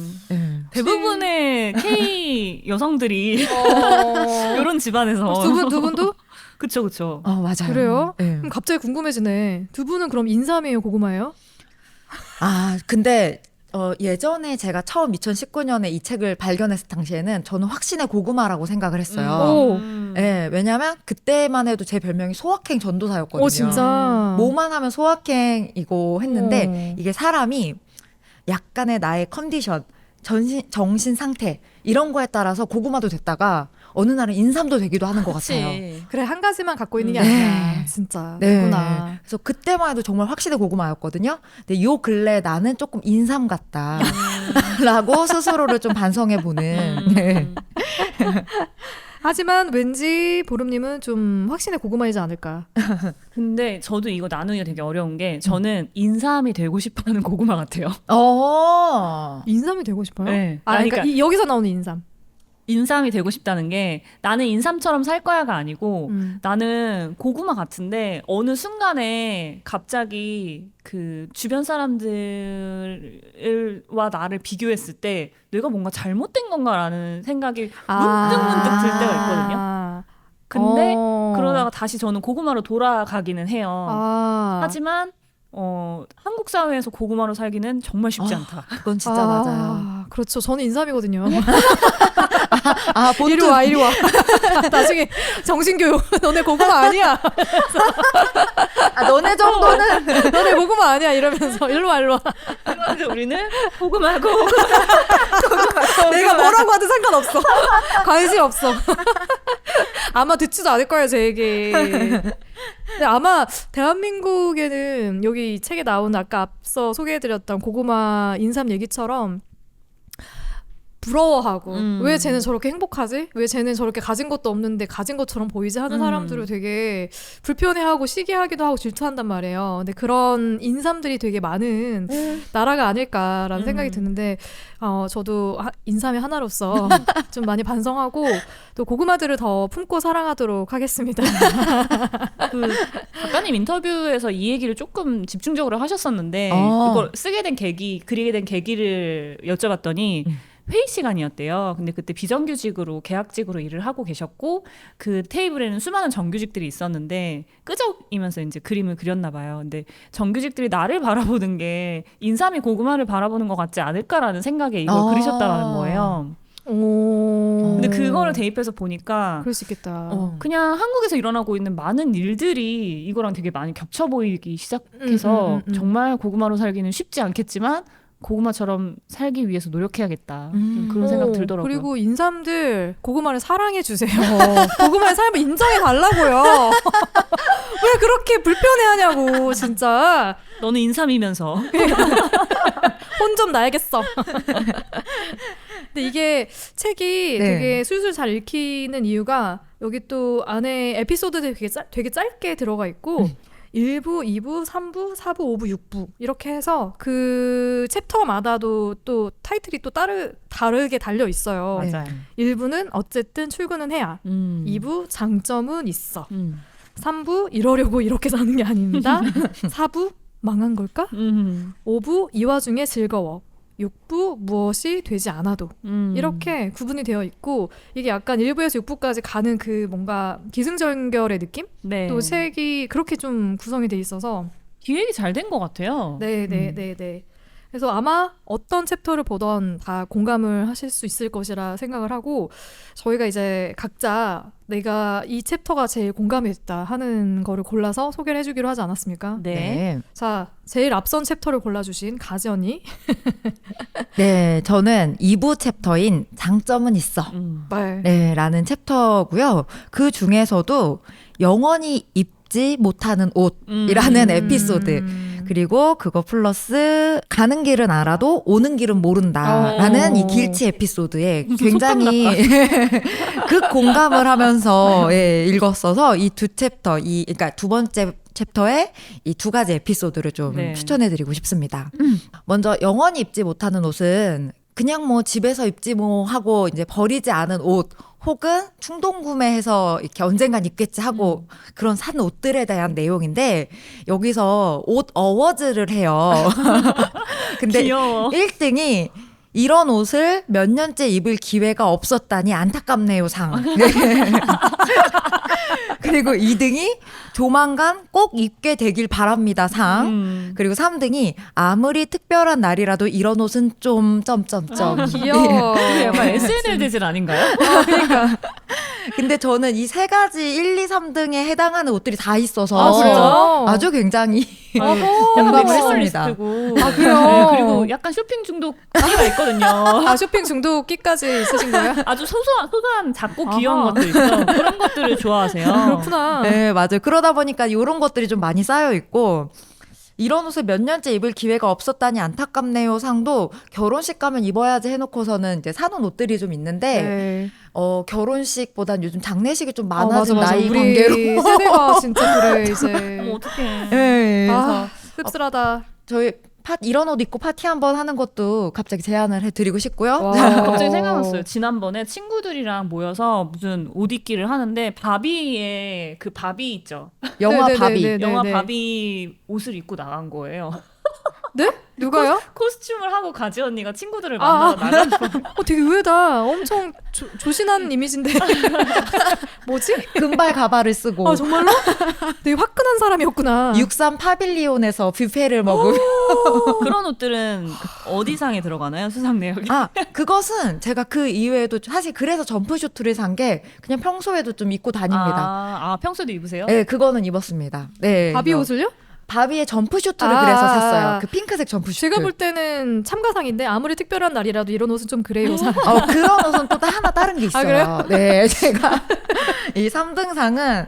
[SPEAKER 2] 대부분의 K 여성들이 이런 집안에서
[SPEAKER 1] 두 분도?
[SPEAKER 2] 그쵸.
[SPEAKER 3] 맞아요.
[SPEAKER 1] 그래요?
[SPEAKER 3] 네.
[SPEAKER 1] 그럼 갑자기 궁금해지네. 두 분은 그럼 인삼이에요, 고구마예요?
[SPEAKER 3] 근데 예전에 제가 처음 2019년에 이 책을 발견했을 당시에는 저는 확신의 고구마라고 생각을 했어요.
[SPEAKER 1] 오.
[SPEAKER 3] 네, 왜냐면 그때만 해도 제 별명이 소확행 전도사였거든요.
[SPEAKER 1] 진짜.
[SPEAKER 3] 뭐만 하면 소확행이고 했는데
[SPEAKER 1] 오.
[SPEAKER 3] 이게 사람이 약간의 나의 컨디션, 정신 상태 이런 거에 따라서 고구마도 됐다가 어느 날은 인삼도 되기도 하는 것 같아요.
[SPEAKER 1] 그래 한 가지만 갖고 있는 게
[SPEAKER 3] 네.
[SPEAKER 1] 아니야. 진짜. 그렇구나.
[SPEAKER 3] 그래서 그때만 해도 정말 확실히 고구마였거든요. 근데 요 근래 나는 조금 인삼 같다. 라고 스스로를 좀 반성해보는. 네.
[SPEAKER 1] 하지만 왠지 보름님은 좀 확신의 고구마이지 않을까.
[SPEAKER 2] 근데 저도 이거 나누기가 되게 어려운 게 저는 인삼이 되고 싶어하는 고구마 같아요.
[SPEAKER 1] 인삼이 되고 싶어요?
[SPEAKER 2] 네.
[SPEAKER 1] 그러니까 여기서 나오는 인삼.
[SPEAKER 2] 인삼이 되고 싶다는 게 나는 인삼처럼 살 거야가 아니고 나는 고구마 같은데 어느 순간에 갑자기 그 주변 사람들과 나를 비교했을 때 내가 뭔가 잘못된 건가라는 생각이 문득문득 들 때가 있거든요. 근데 그러다가 다시 저는 고구마로 돌아가기는 해요. 하지만 한국 사회에서 고구마로 살기는 정말 쉽지 않다.
[SPEAKER 3] 그건 진짜 맞아요.
[SPEAKER 1] 그렇죠. 저는 인삼이거든요.
[SPEAKER 3] 본뜬.
[SPEAKER 1] 이리 와. 나중에 정신교육. 너네 고구마 아니야.
[SPEAKER 3] 너네 정도는.
[SPEAKER 1] 너네 고구마 아니야. 이러면서 일로 와.
[SPEAKER 2] 그런데 우리는 고구마고
[SPEAKER 1] 내가 뭐라고 하든 상관없어. 관심 없어. 아마 듣지도 않을 거예요, 제 얘기. 근데 아마 대한민국에는 여기 이 책에 나온 아까 앞서 소개해드렸던 고구마 인삼 얘기처럼 부러워하고 왜 쟤는 저렇게 행복하지? 왜 쟤는 저렇게 가진 것도 없는데 가진 것처럼 보이지? 하는 사람들을 되게 불편해하고 시기하기도 하고 질투한단 말이에요. 근데 그런 인삼들이 되게 많은 나라가 아닐까라는 생각이 드는데 저도 인삼의 하나로서 좀 많이 반성하고 또 고구마들을 더 품고 사랑하도록 하겠습니다.
[SPEAKER 2] 그 작가님 인터뷰에서 이 얘기를 조금 집중적으로 하셨었는데 이걸 쓰게 된 계기, 그리게 된 계기를 여쭤봤더니 회의 시간이었대요. 근데 그때 비정규직으로 계약직으로 일을 하고 계셨고 그 테이블에는 수많은 정규직들이 있었는데 끄적이면서 이제 그림을 그렸나 봐요. 근데 정규직들이 나를 바라보는 게 인삼이 고구마를 바라보는 것 같지 않을까라는 생각에 이걸 그리셨다라는 거예요. 근데 그거를 대입해서 보니까
[SPEAKER 1] 그럴 수 있겠다.
[SPEAKER 2] 그냥 한국에서 일어나고 있는 많은 일들이 이거랑 되게 많이 겹쳐 보이기 시작해서 정말 고구마로 살기는 쉽지 않겠지만 고구마처럼 살기 위해서 노력해야겠다. 그런 생각 들더라고요.
[SPEAKER 1] 그리고 인삼들 고구마를 사랑해 주세요. 고구마의 삶을 인정해 달라고요. 왜 그렇게 불편해하냐고 진짜.
[SPEAKER 2] 너는 인삼이면서
[SPEAKER 1] 혼 좀 나야겠어. 근데 이게 책이 되게 술술 잘 읽히는 이유가 여기 또 안에 에피소드들이 되게 짧게 들어가 있고 1부, 2부, 3부, 4부, 5부, 6부 이렇게 해서 그 챕터마다도 또 타이틀이 또 다르게 달려 있어요.
[SPEAKER 2] 맞아요.
[SPEAKER 1] 1부는 어쨌든 출근은 해야 2부 장점은 있어 3부 이러려고 이렇게 사는 게 아닙니다 4부 망한 걸까? 5부 이 와중에 즐거워 6부 무엇이 되지 않아도 이렇게 구분이 되어 있고 이게 약간 1부에서 6부까지 가는 그 뭔가 기승전결의 느낌?
[SPEAKER 2] 네.
[SPEAKER 1] 또 책이 그렇게 좀 구성이 돼 있어서
[SPEAKER 2] 기획이 잘 된 것 같아요.
[SPEAKER 1] 네. 그래서 아마 어떤 챕터를 보던 다 공감을 하실 수 있을 것이라 생각을 하고 저희가 이제 각자 내가 이 챕터가 제일 공감이 됐다 하는 거를 골라서 소개를 해주기로 하지 않았습니까?
[SPEAKER 2] 네.
[SPEAKER 1] 자, 제일 앞선 챕터를 골라주신 가지 언니.
[SPEAKER 3] 네, 저는 2부 챕터인 장점은 있어. 네, 라는 챕터고요. 그 중에서도 영원히 입지 못하는 옷이라는 에피소드. 그리고 그거 플러스 가는 길은 알아도 오는 길은 모른다라는 이 길치 에피소드에 굉장히 극공감을 하면서 읽었어서 이 두 챕터, 그러니까 두 번째 챕터에 이 두 가지 에피소드를 좀 추천해드리고 싶습니다. 먼저 영원히 입지 못하는 옷은 그냥 뭐 집에서 입지 뭐 하고 이제 버리지 않은 옷 혹은 충동 구매해서 이렇게 언젠간 입겠지 하고 그런 산 옷들에 대한 내용인데 여기서 옷 어워즈를 해요. 근데
[SPEAKER 2] 귀여워.
[SPEAKER 3] 1등이 이런 옷을 몇 년째 입을 기회가 없었다니 안타깝네요 상. 네. 그리고 2등이 조만간 꼭 입게 되길 바랍니다 상. 그리고 3등이 아무리 특별한 날이라도 이런 옷은 좀 점점점.
[SPEAKER 1] 귀여워.
[SPEAKER 2] 약간 SNL 대질 아닌가요?
[SPEAKER 1] 그러니까.
[SPEAKER 3] 근데 저는 이 세 가지 1, 2, 3등에 해당하는 옷들이 다 있어서
[SPEAKER 1] 아, 진짜요?
[SPEAKER 3] 아주 굉장히
[SPEAKER 1] 어허.
[SPEAKER 3] 공감을
[SPEAKER 2] 약간
[SPEAKER 3] 했습니다.
[SPEAKER 2] 미니멀리스트고.
[SPEAKER 1] 아, 그래요?
[SPEAKER 2] 네, 그리고 약간 쇼핑 중독기가 있거든요.
[SPEAKER 1] 아, 쇼핑 중독기까지 있으신 거예요?
[SPEAKER 2] 아주 소소한 작고 귀여운
[SPEAKER 1] 아하.
[SPEAKER 2] 것들 있죠. 그런 것들을 좋아하세요.
[SPEAKER 1] 그렇구나.
[SPEAKER 3] 네, 맞아요. 그러다 보니까 이런 것들이 좀 많이 쌓여 있고 이런 옷을 몇 년째 입을 기회가 없었다니 안타깝네요 상도 결혼식 가면 입어야지 해놓고서는 이제 사놓은 옷들이 좀 있는데
[SPEAKER 1] 네.
[SPEAKER 3] 결혼식보단 요즘 장례식이 좀
[SPEAKER 1] 맞아,
[SPEAKER 3] 많아진
[SPEAKER 1] 맞아.
[SPEAKER 3] 나이
[SPEAKER 1] 우리
[SPEAKER 3] 관계로
[SPEAKER 1] 세대가 진짜 그래 이제.
[SPEAKER 2] 어머 어떡해.
[SPEAKER 3] 네, 그래서
[SPEAKER 1] 아, 씁쓸하다.
[SPEAKER 3] 저희 이런 옷 입고 파티 한번 하는 것도 갑자기 제안을 해드리고 싶고요.
[SPEAKER 1] 와.
[SPEAKER 2] 갑자기 생각났어요. 지난번에 친구들이랑 모여서 무슨 옷 입기를 하는데 바비의 그 바비 있죠.
[SPEAKER 3] 영화
[SPEAKER 1] 네네네네.
[SPEAKER 3] 바비.
[SPEAKER 1] 네,
[SPEAKER 2] 영화
[SPEAKER 1] 네.
[SPEAKER 2] 바비 옷을 입고 나간 거예요.
[SPEAKER 1] 네? 누가요?
[SPEAKER 2] 코스튬을 하고 가지 언니가 친구들을
[SPEAKER 1] 아.
[SPEAKER 2] 만나러 나간 거예요.
[SPEAKER 1] 되게 의외다. 엄청 조신한 이미지인데. 뭐지?
[SPEAKER 3] 금발 가발을 쓰고
[SPEAKER 1] 아 정말로? 되게 화끈한 사람이었구나.
[SPEAKER 3] 63 파빌리온에서 뷔페를 먹으며
[SPEAKER 2] 그런 옷들은 어디상에 들어가나요? 수상 내역이?
[SPEAKER 3] 그것은 제가 그 이외에도 사실 그래서 점프슈트를 산 게 그냥 평소에도 좀 입고 다닙니다.
[SPEAKER 2] 평소에도 입으세요?
[SPEAKER 3] 네, 그거는 입었습니다. 네,
[SPEAKER 1] 바비
[SPEAKER 3] 그래서
[SPEAKER 1] 옷을요?
[SPEAKER 3] 바비의 점프슈트를
[SPEAKER 1] 아.
[SPEAKER 3] 그래서 샀어요. 그 핑크색 점프슈트.
[SPEAKER 1] 제가 볼 때는 참가상인데 아무리 특별한 날이라도 이런 옷은 좀 그래요.
[SPEAKER 3] 그런 옷은 또 하나 다른 게 있어요.
[SPEAKER 1] 그래요?
[SPEAKER 3] 네, 제가 이 3등상은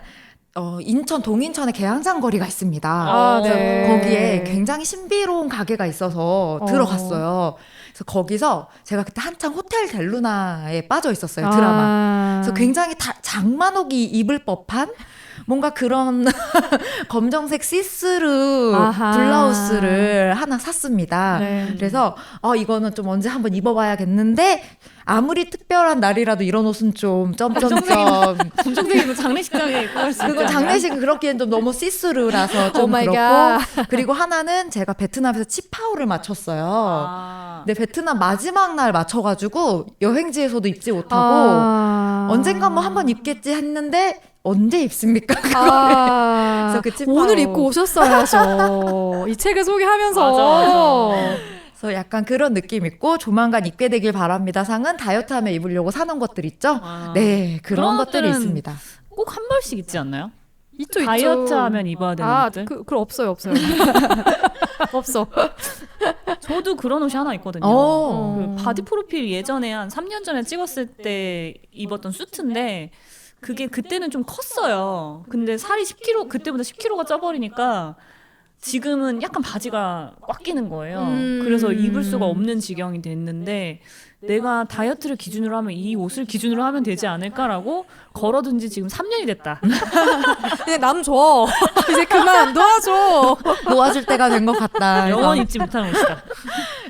[SPEAKER 3] 인천 동인천에 계양산 거리가 있습니다.
[SPEAKER 1] 네.
[SPEAKER 3] 거기에 굉장히 신비로운 가게가 있어서 들어갔어요. 그래서 거기서 제가 그때 한창 호텔 델루나에 빠져 있었어요. 드라마. 그래서 굉장히 장만옥이 입을 법한 뭔가 그런 검정색 시스루
[SPEAKER 1] 아하.
[SPEAKER 3] 블라우스를 하나 샀습니다.
[SPEAKER 1] 네.
[SPEAKER 3] 그래서 이거는 좀 언제 한번 입어봐야겠는데 아무리 특별한 날이라도 이런 옷은 좀 점점점
[SPEAKER 2] 검정색이면 장례식장에 입고 갈 수 있지
[SPEAKER 3] 그건
[SPEAKER 2] 않나요?
[SPEAKER 3] 장례식은 그렇기엔 좀 너무 시스루라서 좀
[SPEAKER 1] 오 마이
[SPEAKER 3] 그렇고
[SPEAKER 1] 갓.
[SPEAKER 3] 그리고 하나는 제가 베트남에서 치파오를 맞췄어요. 근데 베트남 마지막 날 맞춰가지고 여행지에서도 입지 못하고 언젠가 뭐 한번 입겠지 했는데 언제 입습니까? 그래서 그 치파오.
[SPEAKER 1] 오늘 입고 오셨어야죠. 이 책을 소개하면서.
[SPEAKER 2] 맞아.
[SPEAKER 3] 그래서 약간 그런 느낌 있고 조만간 입게 되길 바랍니다. 상은 다이어트하면 입으려고 사는 것들 있죠? 네, 그런 것들이
[SPEAKER 2] 것들은
[SPEAKER 3] 있습니다.
[SPEAKER 2] 꼭 한 벌씩 있지 않나요?
[SPEAKER 1] 있죠.
[SPEAKER 2] 다이어트 하면 입어야 되는 것들?
[SPEAKER 1] 그럼 없어요. 없어.
[SPEAKER 2] 저도 그런 옷이 하나 있거든요. 그 바디 프로필 예전에 한 3년 전에 찍었을 때 입었던 수트인데 그게 그때는 좀 컸어요. 근데 살이 10kg, 그때보다 10kg가 쪄버리니까 지금은 약간 바지가 꽉 끼는 거예요. 그래서 입을 수가 없는 지경이 됐는데 내가 다이어트를 기준으로 하면 이 옷을 기준으로 하면 되지 않을까라고 걸어둔 지 지금 3년이 됐다.
[SPEAKER 1] 그냥 남 줘. 이제 그만 놓아줘.
[SPEAKER 3] 놓아줄 때가 된 것 같다.
[SPEAKER 2] 영원히 입지 못하는 옷이다.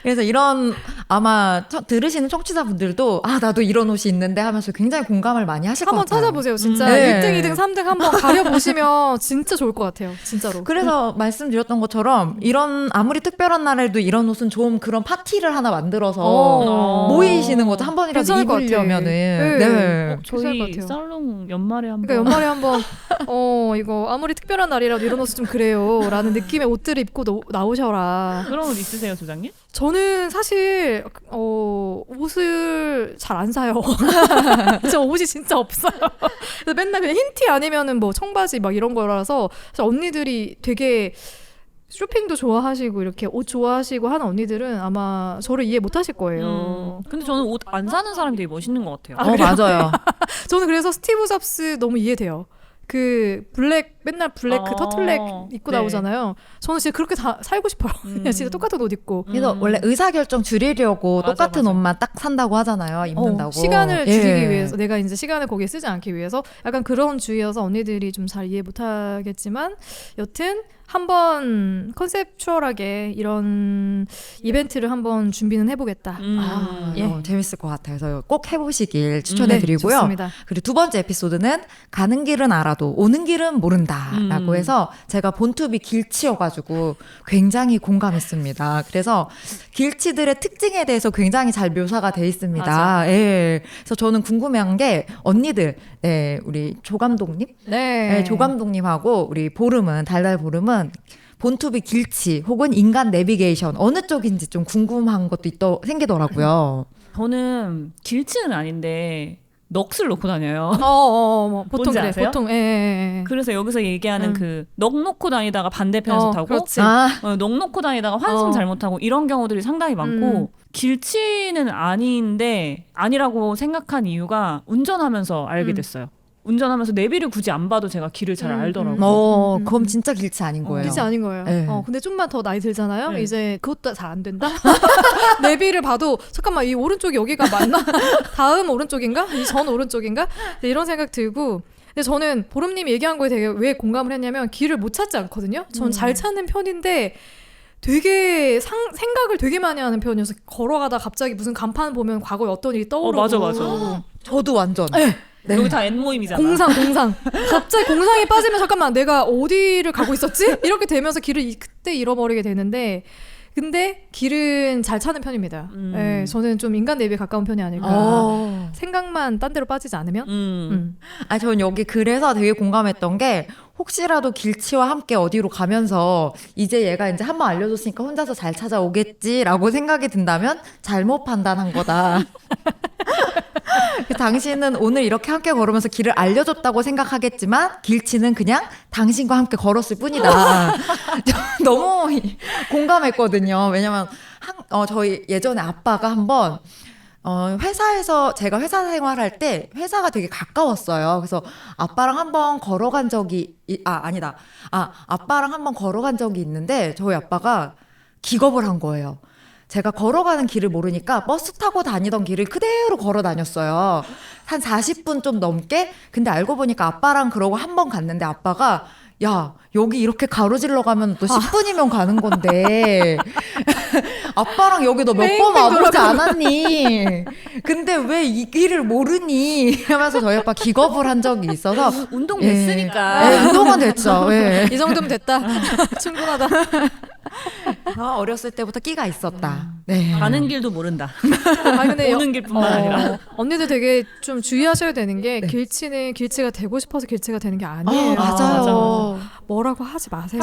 [SPEAKER 3] 그래서 이런 아마 들으시는 청취자분들도 나도 이런 옷이 있는데 하면서 굉장히 공감을 많이 하실 것
[SPEAKER 1] 한번
[SPEAKER 3] 같아요.
[SPEAKER 1] 찾아보세요. 진짜
[SPEAKER 3] 네.
[SPEAKER 1] 1등, 2등, 3등 한번 가려보시면 진짜 좋을 것 같아요. 진짜로.
[SPEAKER 3] 그래서 말씀드렸던 것처럼 이런 아무리 특별한 날에도 이런 옷은 좀 그런 파티를 하나 만들어서 모이시는 거죠. 한 번이라도
[SPEAKER 1] 괜찮을 것 같아.
[SPEAKER 3] 입으려면은.
[SPEAKER 1] 네.
[SPEAKER 2] 저희
[SPEAKER 1] 것 같아요.
[SPEAKER 2] 살롱 연말에 한번
[SPEAKER 1] 그러니까 연말에 한번 이거 아무리 특별한 날이라도 이런 옷은 좀 그래요 라는 느낌의 옷들을 입고 나오셔라.
[SPEAKER 2] 그런 옷 있으세요, 조장님?
[SPEAKER 1] 저는 사실 옷을 잘 안 사요. 저 옷이 진짜 없어요. 그래서 맨날 그냥 흰 티 아니면은 뭐 청바지 막 이런 거라서 언니들이 되게 쇼핑도 좋아하시고 이렇게 옷 좋아하시고 하는 언니들은 아마 저를 이해 못 하실 거예요.
[SPEAKER 2] 근데 저는 옷 안 사는 사람이 되게 멋있는 것 같아요.
[SPEAKER 3] 맞아요.
[SPEAKER 1] 저는 그래서 스티브 잡스 너무 이해돼요. 그 맨날 블랙 그 터틀넥 입고
[SPEAKER 2] 네.
[SPEAKER 1] 나오잖아요. 저는 진짜 그렇게 다 살고 싶어요. 그냥 진짜 똑같은 옷 입고.
[SPEAKER 3] 그래서 원래 의사결정 줄이려고
[SPEAKER 2] 맞아,
[SPEAKER 3] 똑같은
[SPEAKER 2] 맞아.
[SPEAKER 3] 옷만 딱 산다고 하잖아요. 입는다고.
[SPEAKER 1] 시간을
[SPEAKER 3] 예.
[SPEAKER 1] 줄이기 위해서 내가 이제 시간을 거기에 쓰지 않기 위해서 약간 그런 주의여서 언니들이 좀 잘 이해 못하겠지만 여튼 한번 컨셉추얼하게 이런 이벤트를 한번 준비는 해보겠다.
[SPEAKER 3] 재밌을 것 같아서 꼭 해보시길 추천해드리고요.
[SPEAKER 1] 좋습니다.
[SPEAKER 3] 그리고 두 번째 에피소드는 가는 길은 알아도 오는 길은 모른다라고 해서 제가 본투비 길치여가지고 굉장히 공감했습니다. 그래서 길치들의 특징에 대해서 굉장히 잘 묘사가 돼 있습니다.
[SPEAKER 2] 맞아.
[SPEAKER 3] 예. 그래서 저는 궁금한 게 언니들, 네, 우리 조 감독님, 네, 조 감독님하고 우리 보름은 달달 보름은 본투비 길치 혹은 인간 내비게이션 어느 쪽인지 좀 궁금한 것도 생기더라고요.
[SPEAKER 2] 저는 길치는 아닌데 넋을 놓고 다녀요.
[SPEAKER 1] 뭐 보통
[SPEAKER 2] 뭔지
[SPEAKER 1] 그래.
[SPEAKER 2] 아세요?
[SPEAKER 1] 보통 예.
[SPEAKER 2] 그래서 여기서 얘기하는 그 넋 놓고 다니다가 반대편에서 타고
[SPEAKER 1] 그렇지.
[SPEAKER 2] 넋 놓고 다니다가 환승 잘못하고 이런 경우들이 상당히 많고 길치는 아닌데 아니라고 생각한 이유가 운전하면서 알게 됐어요. 운전하면서 내비를 굳이 안 봐도 제가 길을 잘 알더라고요.
[SPEAKER 3] 그럼 진짜 길치 아닌 거예요.
[SPEAKER 1] 길치 아닌 거예요.
[SPEAKER 3] 네.
[SPEAKER 1] 근데 좀만 더 나이 들잖아요.
[SPEAKER 2] 네.
[SPEAKER 1] 이제 그것도 잘 안 된다. 내비를 봐도 잠깐만 이 오른쪽이 여기가 맞나? 다음 오른쪽인가? 이 전 오른쪽인가? 이런 생각 들고. 근데 저는 보름님이 얘기한 거에 되게 왜 공감을 했냐면 길을 못 찾지 않거든요. 전 잘 찾는 편인데 되게 생각을 되게 많이 하는 편이어서 걸어가다 갑자기 무슨 간판 보면 과거에 어떤 일이 떠오르고.
[SPEAKER 2] 맞아.
[SPEAKER 3] 저도 완전.
[SPEAKER 2] 네. 여기 다 N 모임이잖아.
[SPEAKER 1] 공상. 갑자기 공상에 빠지면 잠깐만 내가 어디를 가고 있었지? 이렇게 되면서 길을 그때 잃어버리게 되는데 근데 길은 잘 찾는 편입니다. 네, 저는 좀 인간 내비에 가까운 편이 아닐까. 생각만 딴 데로 빠지지 않으면.
[SPEAKER 3] 전 여기 그래서 되게 공감했던 게 혹시라도 길치와 함께 어디로 가면서 이제 얘가 이제 한번 알려줬으니까 혼자서 잘 찾아오겠지라고 생각이 든다면 잘못 판단한 거다. 당신은 오늘 이렇게 함께 걸으면서 길을 알려줬다고 생각하겠지만 길치는 그냥 당신과 함께 걸었을 뿐이다. 너무 공감했거든요. 왜냐면 저희 예전에 아빠가 한번 회사에서 제가 회사 생활할 때 회사가 되게 가까웠어요. 그래서 아빠랑 한번 걸어간 적이 아빠랑 한번 걸어간 적이 있는데 저희 아빠가 기겁을 한 거예요. 제가 걸어가는 길을 모르니까 버스 타고 다니던 길을 그대로 걸어 다녔어요. 한 40분 좀 넘게. 근데 알고 보니까 아빠랑 그러고 한 번 갔는데 아빠가 야 여기 이렇게 가로질러 가면 또 10분이면 가는 건데 아빠랑 여기 너 몇 번 와보지 않았니? 근데 왜 이 길을 모르니? 하면서 저희 아빠 기겁을 한 적이 있어서
[SPEAKER 2] 운동 됐으니까.
[SPEAKER 3] 운동은 됐죠.
[SPEAKER 1] 이 정도면 됐다. 충분하다.
[SPEAKER 3] 어렸을 때부터 끼가 있었다. 네.
[SPEAKER 2] 가는 길도 모른다.
[SPEAKER 1] 근데
[SPEAKER 2] 오는 길뿐만 아니라.
[SPEAKER 1] 언니들 되게 좀 주의하셔야 되는 게 길치는 길치가 되고 싶어서 길치가 되는 게 아니에요.
[SPEAKER 3] 맞아요.
[SPEAKER 1] 뭐라고 하지 마세요.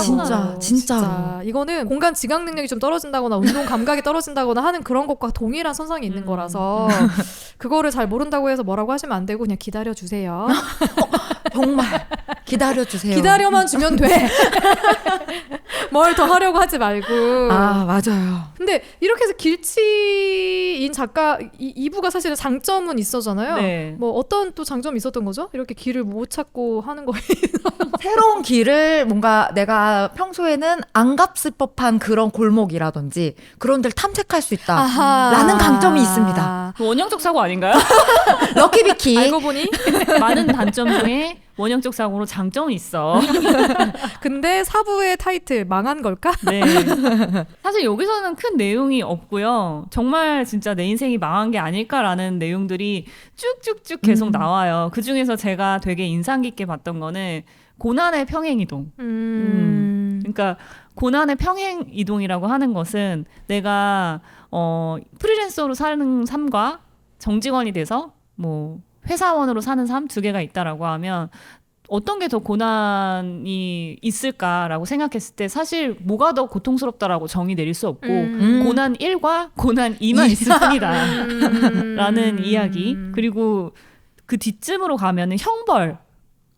[SPEAKER 3] 진짜.
[SPEAKER 1] 이거는 공간 지각 능력이 좀 떨어진다거나 운동 감각이 떨어진다거나 하는 그런 것과 동일한 선상이 있는 거라서 그거를 잘 모른다고 해서 뭐라고 하시면 안 되고 그냥 기다려 주세요.
[SPEAKER 3] 정말 기다려 주세요.
[SPEAKER 1] 기다려만 주면 돼. 뭘 더 하려고 하지 말고.
[SPEAKER 3] 맞아요.
[SPEAKER 1] 근데 이렇게 해서 길치인 작가 이부가 사실은 장점은 있어잖아요.
[SPEAKER 2] 네.
[SPEAKER 1] 뭐 어떤 또 장점이 있었던 거죠? 이렇게 길을 못 찾고 하는 거에.
[SPEAKER 3] 새로운 길을 뭔가 내가 평소에는 안 갔을 법한 그런 골목이라든지 그런 데를 탐색할 수 있다라는 강점이 있습니다.
[SPEAKER 2] 원형적 사고 아닌가요?
[SPEAKER 3] 럭키비키.
[SPEAKER 1] 알고 보니
[SPEAKER 2] 많은 단점 중에 원형적 사고로 장점은 있어.
[SPEAKER 1] 근데 사부의 타이틀 망한 걸까?
[SPEAKER 2] 네. 사실 여기서는 큰 내용이 없고요. 정말 진짜 내 인생이 망한 게 아닐까라는 내용들이 쭉쭉쭉 계속 나와요. 그중에서 제가 되게 인상 깊게 봤던 거는 고난의 평행 이동. 그러니까 고난의 평행 이동이라고 하는 것은 내가 프리랜서로 사는 삶과 정직원이 돼서 뭐 회사원으로 사는 삶 두 개가 있다라고 하면 어떤 게 더 고난이 있을까라고 생각했을 때 사실 뭐가 더 고통스럽다라고 정의 내릴 수 없고 고난 1과 고난 2만 있을 뿐이다 라는 이야기. 그리고 그 뒤쯤으로 가면은 형벌,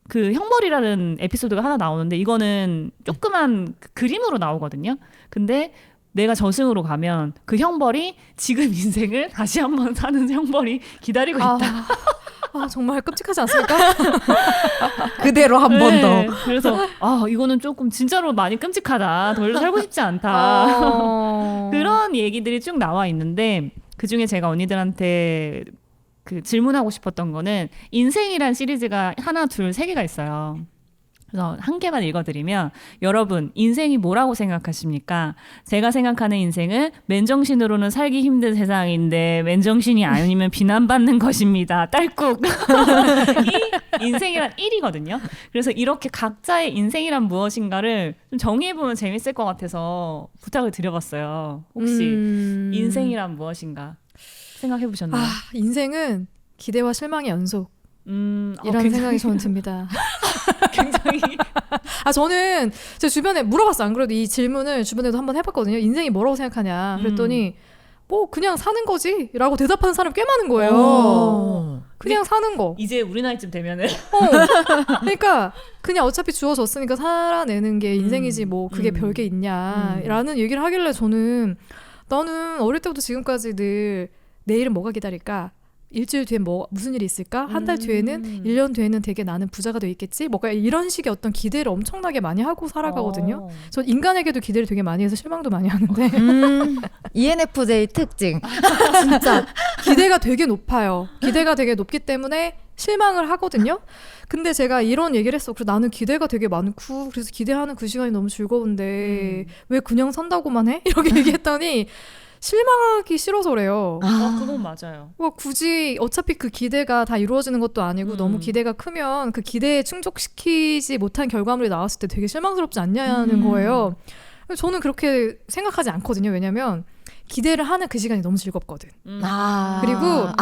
[SPEAKER 2] 그 형벌이라는 에피소드가 하나 나오는데 이거는 조그만 그림으로 나오거든요. 근데 내가 저승으로 가면 그 형벌이 지금 인생을 다시 한번 사는 형벌이 기다리고 있다.
[SPEAKER 1] 정말 끔찍하지 않습니까?
[SPEAKER 3] 그대로 한 번 더.
[SPEAKER 2] 그래서 이거는 조금 진짜로 많이 끔찍하다. 더 살고 싶지 않다. 그런 얘기들이 쭉 나와 있는데 그중에 제가 언니들한테 그 질문하고 싶었던 거는 인생이란 시리즈가 하나, 둘, 세 개가 있어요. 그래서 한 개만 읽어드리면 여러분 인생이 뭐라고 생각하십니까? 제가 생각하는 인생은 맨정신으로는 살기 힘든 세상인데 맨정신이 아니면 비난받는 것입니다. 딸꾹. 이 인생이란 1이거든요. 그래서 이렇게 각자의 인생이란 무엇인가를 좀 정의해보면 재밌을 것 같아서 부탁을 드려봤어요. 혹시 인생이란 무엇인가 생각해보셨나요?
[SPEAKER 1] 인생은 기대와 실망의 연속. 이런
[SPEAKER 2] 굉장히,
[SPEAKER 1] 생각이 저는 듭니다.
[SPEAKER 2] 굉장히
[SPEAKER 1] 저는 제 주변에 물어봤어. 안 그래도 이 질문을 주변에도 한번 해봤거든요. 인생이 뭐라고 생각하냐 그랬더니 뭐 그냥 사는 거지 라고 대답하는 사람이 꽤 많은 거예요. 그냥 사는 거.
[SPEAKER 2] 이제 우리 나이쯤 되면은
[SPEAKER 1] 그러니까 그냥 어차피 주어졌으니까 살아내는 게 인생이지 뭐 그게 별게 있냐라는 얘기를 하길래 저는 나는 어릴 때부터 지금까지 늘 내일은 뭐가 기다릴까? 일주일 뒤에 뭐 무슨 일이 있을까? 한 달 뒤에는 1년 뒤에는 되게 나는 부자가 돼 있겠지? 뭔가 이런 식의 어떤 기대를 엄청나게 많이 하고 살아가거든요. 전 인간에게도 기대를 되게 많이 해서 실망도 많이 하는데
[SPEAKER 3] ENFJ 특징.
[SPEAKER 1] 진짜 기대가 되게 높아요. 기대가 되게 높기 때문에 실망을 하거든요. 근데 제가 이런 얘기를 했어. 그래서 나는 기대가 되게 많고 그래서 기대하는 그 시간이 너무 즐거운데 왜 그냥 산다고만 해? 이렇게 얘기했더니 실망하기 싫어서 그래요.
[SPEAKER 2] 그건 맞아요.
[SPEAKER 1] 굳이 어차피 그 기대가 다 이루어지는 것도 아니고 너무 기대가 크면 그 기대에 충족시키지 못한 결과물이 나왔을 때 되게 실망스럽지 않냐는 거예요. 저는 그렇게 생각하지 않거든요. 왜냐면 기대를 하는 그 시간이 너무 즐겁거든. 그리고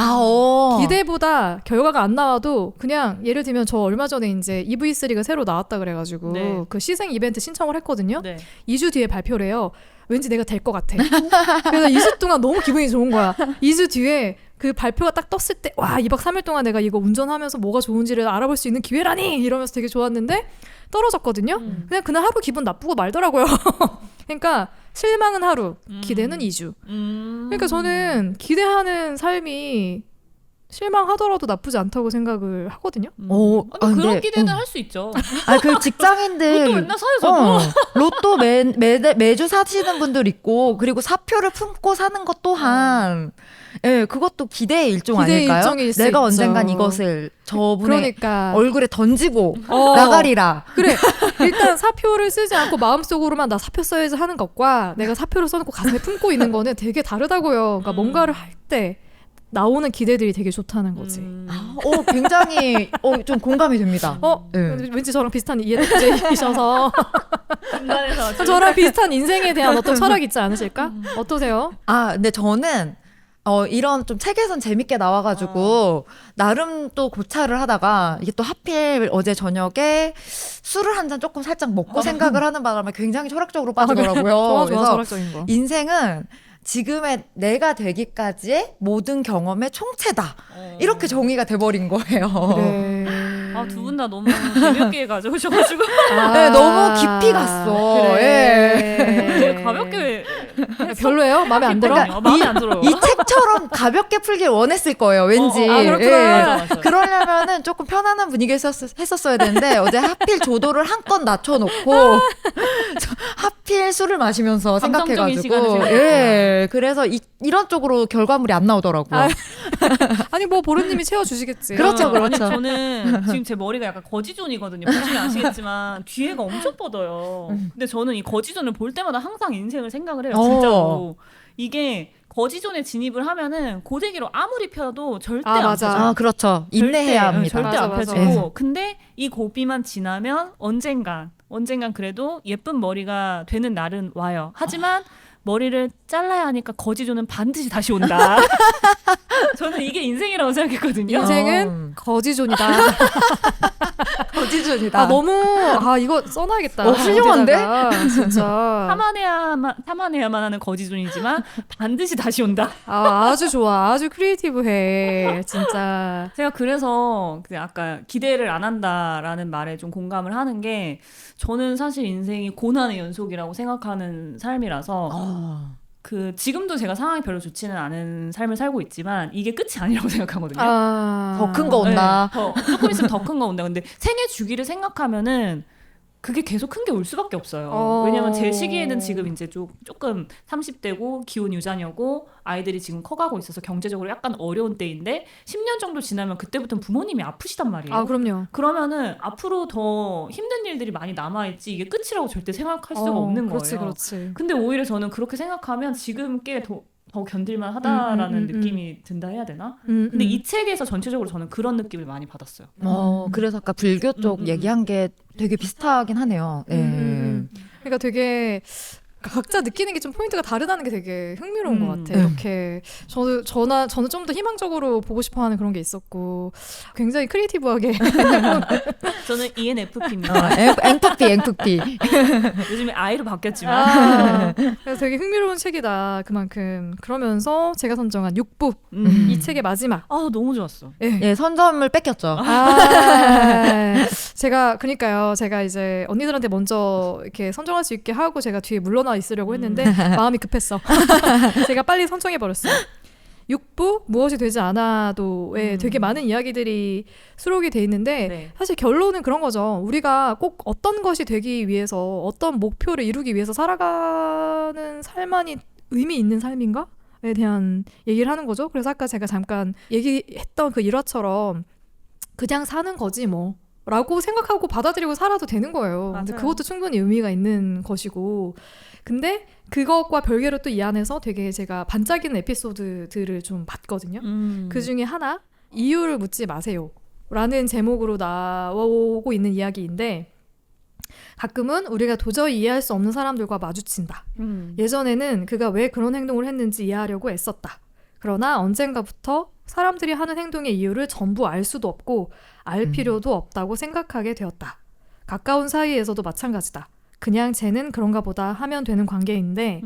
[SPEAKER 1] 기대보다 결과가 안 나와도 그냥 예를 들면 저 얼마 전에 이제 EV3가 새로 나왔다 그래가지고
[SPEAKER 2] 네.
[SPEAKER 1] 그 시생 이벤트 신청을 했거든요.
[SPEAKER 2] 네.
[SPEAKER 1] 2주 뒤에 발표를 해요. 왠지 내가 될 것 같아. 그래서 2주 동안 너무 기분이 좋은 거야. 2주 뒤에 그 발표가 딱 떴을 때 와 2박 3일 동안 내가 이거 운전하면서 뭐가 좋은지를 알아볼 수 있는 기회라니 이러면서 되게 좋았는데 떨어졌거든요. 그냥 그날 하루 기분 나쁘고 말더라고요. 그러니까 실망은 하루, 기대는 2주. 그러니까 저는 기대하는 삶이 실망하더라도 나쁘지 않다고 생각을 하거든요.
[SPEAKER 2] 그런
[SPEAKER 3] 근데,
[SPEAKER 2] 기대는 할 수 있죠.
[SPEAKER 3] 그 직장인들
[SPEAKER 2] 로또 맨날 사요.
[SPEAKER 3] 로또 매주 사시는 분들 있고 그리고 사표를 품고 사는 것 또한 그것도 기대의 일종
[SPEAKER 1] 기대의
[SPEAKER 3] 아닐까요?
[SPEAKER 1] 일종일 수
[SPEAKER 3] 내가
[SPEAKER 1] 있죠.
[SPEAKER 3] 언젠간 이것을 저분의
[SPEAKER 1] 그러니까
[SPEAKER 3] 얼굴에 던지고 나가리라.
[SPEAKER 1] 그래. 일단 사표를 쓰지 않고 마음속으로만 나 사표 써야지 하는 것과 내가 사표를 써놓고 가슴에 품고 있는 거는 되게 다르다고요. 그러니까 뭔가를 할 때 나오는 기대들이 되게 좋다는 거지.
[SPEAKER 3] 굉장히 좀 공감이 됩니다.
[SPEAKER 1] 왠지 저랑 비슷한 ENFJ이셔서
[SPEAKER 2] 중간에서
[SPEAKER 1] 저랑 비슷한 인생에 대한 어떤 철학이 있지 않으실까? 어떠세요?
[SPEAKER 3] 근데 저는 이런 좀 책에선 재밌게 나와가지고 나름 또 고찰을 하다가 이게 또 하필 어제 저녁에 술을 한 잔 조금 살짝 먹고 생각을 하는 바람에 굉장히 철학적으로 빠지더라고요.
[SPEAKER 1] 좋아,
[SPEAKER 3] 그래서
[SPEAKER 1] 철학적인 거.
[SPEAKER 3] 인생은 지금의 내가 되기까지의 모든 경험의 총체다. 이렇게 정의가 돼버린 거예요.
[SPEAKER 1] 그래.
[SPEAKER 2] 두 분 다 너무 재밌게 가져오셔가지고
[SPEAKER 3] 너무 깊이 갔어.
[SPEAKER 2] 되게 가볍게
[SPEAKER 1] 별로예요? 마음에 안 들어?
[SPEAKER 2] 그러니까 마음에 안 들어요.
[SPEAKER 3] 이 책처럼 가볍게 풀길 원했을 거예요. 왠지.
[SPEAKER 1] 그렇구나.
[SPEAKER 2] 맞아.
[SPEAKER 3] 그러려면은 조금 편안한 분위기에서 했었어야 되는데 어제 하필 조도를 한껏 낮춰놓고 하필 술을 마시면서
[SPEAKER 2] 감성적인
[SPEAKER 3] 생각해가지고
[SPEAKER 2] 시간을
[SPEAKER 3] 그래서 이런 쪽으로 결과물이 안 나오더라고요.
[SPEAKER 1] 아니 뭐 보르님이 채워주시겠지.
[SPEAKER 3] 그렇죠,
[SPEAKER 2] 아니,
[SPEAKER 3] 그렇죠.
[SPEAKER 2] 저는 지금 제 머리가 약간 거지존이거든요. 보시면 아시겠지만 뒤에가 엄청 뻗어요. 근데 저는 이 거지존을 볼 때마다 항상 인생을 생각을 해요. 진짜로. 이게 거지존에 진입을 하면은 고데기로 아무리 펴도 절대 안
[SPEAKER 1] 맞아.
[SPEAKER 2] 펴져요.
[SPEAKER 3] 그렇죠. 인내해야 합니다.
[SPEAKER 2] 절대
[SPEAKER 1] 맞아,
[SPEAKER 2] 안
[SPEAKER 1] 맞아.
[SPEAKER 2] 펴지고. 근데 이 고비만 지나면 언젠간 그래도 예쁜 머리가 되는 날은 와요. 하지만 머리를 잘라야 하니까 거지존은 반드시 다시 온다. 저는 이게 인생이라고 생각했거든요.
[SPEAKER 1] 인생은 거지존이다.
[SPEAKER 3] 거지존이다.
[SPEAKER 1] 너무 이거 써놔야겠다.
[SPEAKER 3] 훌륭한데?
[SPEAKER 1] 여기다가. 진짜.
[SPEAKER 2] 탐안해야만 하는 거지존이지만 반드시 다시 온다.
[SPEAKER 1] 아주 좋아. 아주 크리에이티브해. 진짜.
[SPEAKER 2] 제가 그래서 아까 기대를 안 한다라는 말에 좀 공감을 하는 게 저는 사실 인생이 고난의 연속이라고 생각하는 삶이라서 지금도 제가 상황이 별로 좋지는 않은 삶을 살고 있지만 이게 끝이 아니라고 생각하거든요.
[SPEAKER 3] 더 큰 거 온다.
[SPEAKER 2] 조금 있으면 더 큰 거 온다. 근데 생애 주기를 생각하면은 그게 계속 큰 게 올 수밖에 없어요. 왜냐면 제 시기에는 지금 이제 조금 30대고 기혼 유자녀고 아이들이 지금 커가고 있어서 경제적으로 약간 어려운 때인데 10년 정도 지나면 그때부터는 부모님이 아프시단 말이에요.
[SPEAKER 1] 아, 그럼요.
[SPEAKER 2] 그러면은 앞으로 더 힘든 일들이 많이 남아있지 이게 끝이라고 절대 생각할 수가 없는
[SPEAKER 1] 그렇지,
[SPEAKER 2] 거예요.
[SPEAKER 1] 그렇지.
[SPEAKER 2] 근데 오히려 저는 그렇게 생각하면 지금 꽤 더 견딜만 하다라는 느낌이 든다 해야 되나? 근데 이 책에서 전체적으로 저는 그런 느낌을 많이 받았어요.
[SPEAKER 3] 그래서 아까 불교 쪽 얘기한 게 되게 비슷하긴 하네요. 네.
[SPEAKER 1] 그러니까 되게 각자 느끼는 게 좀 포인트가 다르다는 게 되게 흥미로운 것 같아요. 이렇게 저는 좀 더 희망적으로 보고 싶어하는 그런 게 있었고 굉장히 크리에이티브하게
[SPEAKER 2] 저는 ENFP입니다.
[SPEAKER 3] 앵프피.
[SPEAKER 2] 요즘에 I로 바뀌었지만
[SPEAKER 1] 그래서 되게 흥미로운 책이다. 그만큼 그러면서 제가 선정한 6부 이 책의 마지막.
[SPEAKER 2] 너무 좋았어.
[SPEAKER 3] 예, 선점을 뺏겼죠.
[SPEAKER 1] 제가 이제 언니들한테 먼저 이렇게 선정할 수 있게 하고 제가 뒤에 물러나 있으려고 했는데 마음이 급했어. 제가 빨리 선정해 버렸어요. 6부 무엇이 되지 않아도에 되게 많은 이야기들이 수록이 돼 있는데
[SPEAKER 2] 네.
[SPEAKER 1] 사실 결론은 그런 거죠. 우리가 꼭 어떤 것이 되기 위해서 어떤 목표를 이루기 위해서 살아가는 삶만이 의미 있는 삶인가에 대한 얘기를 하는 거죠. 그래서 아까 제가 잠깐 얘기했던 그 일화처럼 그냥 사는 거지 뭐 라고 생각하고 받아들이고 살아도 되는 거예요. 근데 그것도 충분히 의미가 있는 것이고 근데 그것과 별개로 또 이 안에서 되게 제가 반짝이는 에피소드들을 좀 봤거든요. 그 중에 하나 이유를 묻지 마세요 라는 제목으로 나오고 있는 이야기인데 가끔은 우리가 도저히 이해할 수 없는 사람들과 마주친다. 예전에는 그가 왜 그런 행동을 했는지 이해하려고 애썼다. 그러나 언젠가부터 사람들이 하는 행동의 이유를 전부 알 수도 없고 알 필요도 없다고 생각하게 되었다. 가까운 사이에서도 마찬가지다. 그냥 쟤는 그런가 보다 하면 되는 관계인데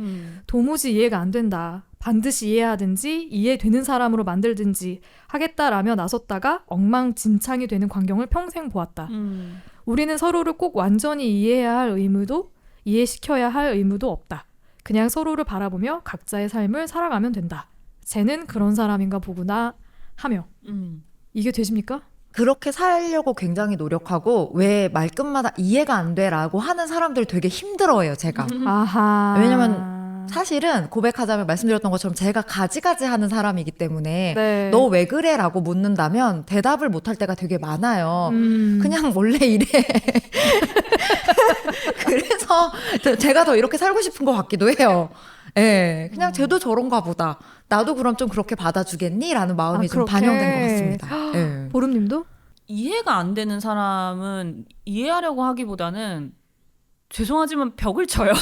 [SPEAKER 1] 도무지 이해가 안 된다. 반드시 이해하든지 이해되는 사람으로 만들든지 하겠다라며 나섰다가 엉망진창이 되는 광경을 평생 보았다. 우리는 서로를 꼭 완전히 이해해야 할 의무도 이해시켜야 할 의무도 없다. 그냥 서로를 바라보며 각자의 삶을 살아가면 된다. 쟤는 그런 사람인가 보구나 하며 이게 되십니까?
[SPEAKER 3] 그렇게 살려고 굉장히 노력하고 왜 말끝마다 이해가 안 돼라고 하는 사람들 되게 힘들어해요, 제가.
[SPEAKER 1] 아하.
[SPEAKER 3] 왜냐면 사실은 고백하자면 말씀드렸던 것처럼 제가 가지가지 하는 사람이기 때문에
[SPEAKER 1] 네.
[SPEAKER 3] 너 왜 그래? 라고 묻는다면 대답을 못할 때가 되게 많아요. 그냥 원래 이래. 그래서 제가 더 이렇게 살고 싶은 것 같기도 해요. 예, 그냥 쟤도 저런가 보다. 나도 그럼 좀 그렇게 받아주겠니? 라는 마음이 좀
[SPEAKER 1] 그렇게?
[SPEAKER 3] 반영된 것 같습니다. 예.
[SPEAKER 1] 보름님도?
[SPEAKER 2] 이해가 안 되는 사람은 이해하려고 하기보다는 죄송하지만 벽을 쳐요.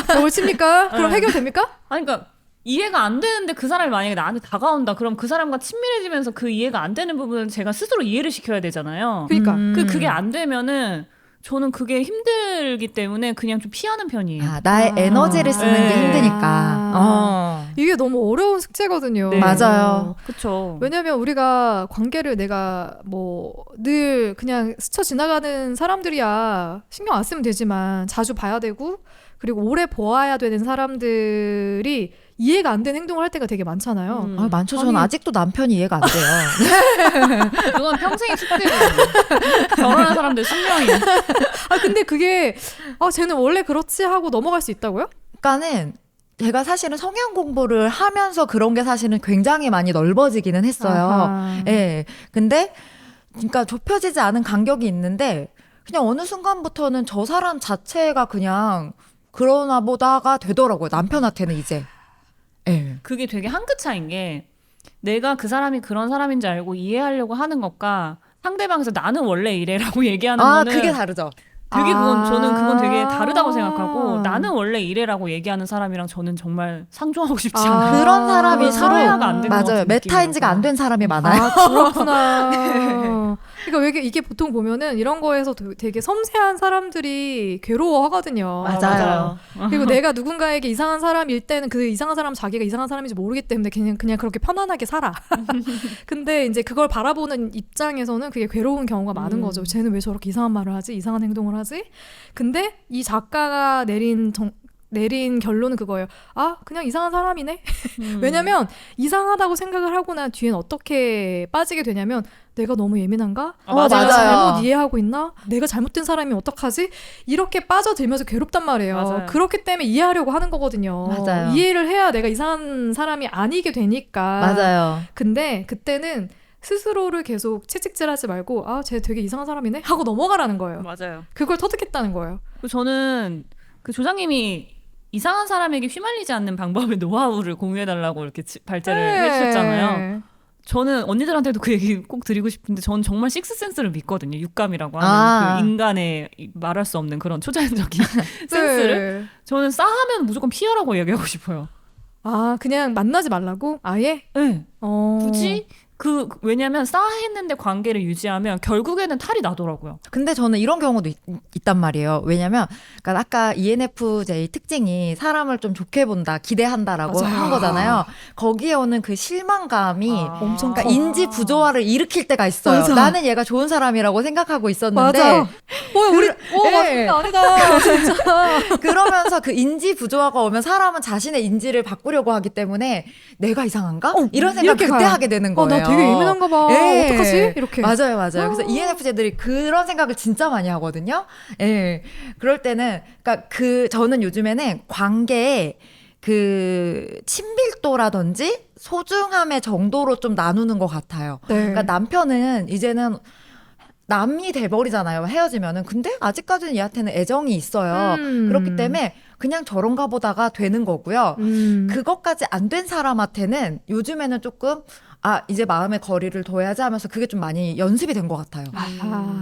[SPEAKER 1] 벽을 칩니까? 그럼 해결됩니까?
[SPEAKER 2] 아니 그러니까 이해가 안 되는데 그 사람이 만약에 나한테 다가온다. 그럼 그 사람과 친밀해지면서 그 이해가 안 되는 부분은 제가 스스로 이해를 시켜야 되잖아요.
[SPEAKER 1] 그러니까
[SPEAKER 2] 그게 안 되면은 저는 그게 힘들기 때문에 그냥 좀 피하는 편이에요.
[SPEAKER 3] 나의 에너지를 쓰는 게
[SPEAKER 2] 네.
[SPEAKER 3] 힘드니까.
[SPEAKER 1] 이게 너무 어려운 숙제거든요.
[SPEAKER 2] 네.
[SPEAKER 3] 맞아요.
[SPEAKER 2] 그렇죠.
[SPEAKER 1] 왜냐면 우리가 관계를 내가 뭐 늘 그냥 스쳐 지나가는 사람들이야 신경 안 쓰면 되지만 자주 봐야 되고 그리고 오래 보아야 되는 사람들이 이해가 안 되는 행동을 할 때가 되게 많잖아요.
[SPEAKER 3] 많죠. 저는 아직도 남편이 이해가 안 돼요.
[SPEAKER 2] 그건 평생의 숙제예요. 결혼한 사람들 10명이.
[SPEAKER 1] 근데 그게 쟤는 원래 그렇지 하고 넘어갈 수 있다고요?
[SPEAKER 3] 그러니까는 제가 사실은 성향 공부를 하면서 그런 게 사실은 굉장히 많이 넓어지기는 했어요.
[SPEAKER 1] 아하.
[SPEAKER 3] 예. 근데 그러니까 좁혀지지 않은 간격이 있는데 그냥 어느 순간부터는 저 사람 자체가 그냥 그러나 보다가 되더라고요. 남편한테는 이제. 예.
[SPEAKER 2] 그게 되게 한 끗 차이인 게 내가 그 사람이 그런 사람인지 알고 이해하려고 하는 것과 상대방에서 나는 원래 이래라고 얘기하는 거는
[SPEAKER 3] 그게 다르죠.
[SPEAKER 2] 되게 저는 그건 되게 다르다고 생각하고 나는 원래 이래라고 얘기하는 사람이랑 저는 정말 상종하고 싶지 않아요.
[SPEAKER 3] 그런 사람이
[SPEAKER 2] 사회화가 안 된 것
[SPEAKER 3] 맞아요.
[SPEAKER 2] 같은
[SPEAKER 3] 메타인지가 안 된 사람이 많아요.
[SPEAKER 1] 그렇구나. 그러니까 왜 이게 보통 보면은 이런 거에서 되게 섬세한 사람들이 괴로워하거든요.
[SPEAKER 3] 맞아요.
[SPEAKER 1] 그리고 내가 누군가에게 이상한 사람일 때는 그 이상한 사람 자기가 이상한 사람인지 모르기 때문에 그냥 그렇게 편안하게 살아. 근데 이제 그걸 바라보는 입장에서는 그게 괴로운 경우가 많은 거죠. 쟤는 왜 저렇게 이상한 말을 하지? 이상한 행동을 하지? 근데 이 작가가 내린 내린 결론은 그거예요. 아, 그냥 이상한 사람이네. 왜냐면 이상하다고 생각을 하고 난 뒤엔 어떻게 빠지게 되냐면 내가 너무 예민한가?
[SPEAKER 2] 맞아요.
[SPEAKER 1] 내가
[SPEAKER 3] 맞아요.
[SPEAKER 1] 잘못 이해하고 있나? 내가 잘못된 사람이 어떡하지? 이렇게 빠져들면서 괴롭단 말이에요.
[SPEAKER 2] 맞아요.
[SPEAKER 1] 그렇기 때문에 이해하려고 하는 거거든요.
[SPEAKER 3] 맞아요.
[SPEAKER 1] 이해를 해야 내가 이상한 사람이 아니게 되니까.
[SPEAKER 3] 맞아요.
[SPEAKER 1] 근데 그때는 스스로를 계속 채찍질하지 말고 아, 쟤 되게 이상한 사람이네? 하고 넘어가라는 거예요.
[SPEAKER 2] 맞아요.
[SPEAKER 1] 그걸 터득했다는 거예요.
[SPEAKER 2] 그리고 저는 그 조장님이 이상한 사람에게 휘말리지 않는 방법의 노하우를 공유해달라고 이렇게 발제를 해주셨잖아요. 저는 언니들한테도 그 얘기 꼭 드리고 싶은데 저는 정말 식스센스를 믿거든요. 육감이라고 하는 그 인간의 말할 수 없는 그런 초자연적인 센스를. 저는 싸하면 무조건 피하라고 얘기하고 싶어요.
[SPEAKER 1] 아, 그냥 만나지 말라고? 아예?
[SPEAKER 2] 네.
[SPEAKER 1] 어.
[SPEAKER 2] 굳이 왜냐면 싸했는데 관계를 유지하면 결국에는 탈이 나더라고요.
[SPEAKER 3] 근데 저는 이런 경우도 있단 말이에요. 왜냐면 그러니까 아까 ENFJ 특징이 사람을 좀 좋게 본다, 기대한다라고
[SPEAKER 1] 맞아요.
[SPEAKER 3] 한 거잖아요. 거기에 오는 그 실망감이
[SPEAKER 1] 엄청
[SPEAKER 3] 그러니까
[SPEAKER 1] 커.
[SPEAKER 3] 인지 부조화를 일으킬 때가 있어요.
[SPEAKER 1] 맞아.
[SPEAKER 3] 나는 얘가 좋은 사람이라고 생각하고 있었는데
[SPEAKER 1] 맞아. 우리
[SPEAKER 3] 네.
[SPEAKER 1] 아니다. 진짜.
[SPEAKER 3] 그러면서 그 인지 부조화가 오면 사람은 자신의 인지를 바꾸려고 하기 때문에 내가 이상한가? 이런 생각
[SPEAKER 1] 이렇게
[SPEAKER 3] 그때
[SPEAKER 1] 가요.
[SPEAKER 3] 하게 되는 거예요.
[SPEAKER 1] 나 되게 예민한가 봐.
[SPEAKER 3] 예.
[SPEAKER 1] 어떡하지? 이렇게.
[SPEAKER 3] 맞아요, 맞아요. 그래서 ENFJ들이 그런 생각을 진짜 많이 하거든요. 예. 그럴 때는, 그러니까 저는 요즘에는 관계에 그 친밀도라든지 소중함의 정도로 좀 나누는 것 같아요.
[SPEAKER 1] 네.
[SPEAKER 3] 그러니까 남편은 이제는 남이 돼버리잖아요. 헤어지면은. 근데 아직까지는 얘한테는 애정이 있어요. 그렇기 때문에 그냥 저런가 보다가 되는 거고요. 그것까지 안 된 사람한테는 요즘에는 조금 이제 마음의 거리를 둬야지 하면서 그게 좀 많이 연습이 된 것 같아요.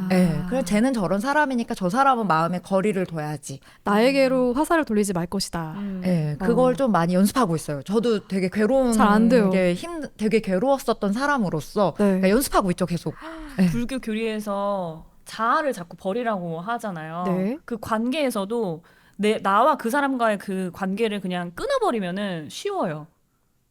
[SPEAKER 3] 네, 그래서 쟤는 저런 사람이니까 저 사람은 마음의 거리를 둬야지.
[SPEAKER 1] 나에게로 화살을 돌리지 말 것이다.
[SPEAKER 3] 네, 그걸 좀 많이 연습하고 있어요. 저도 되게 괴로운
[SPEAKER 1] 잘안 돼요.
[SPEAKER 3] 게 되게 괴로웠었던 사람으로서
[SPEAKER 1] 네.
[SPEAKER 3] 그러니까 연습하고 있죠, 계속. 네.
[SPEAKER 2] 불교 교리에서 자아를 자꾸 버리라고 하잖아요.
[SPEAKER 1] 네.
[SPEAKER 2] 그 관계에서도 나와 그 사람과의 그 관계를 그냥 끊어버리면은 쉬워요.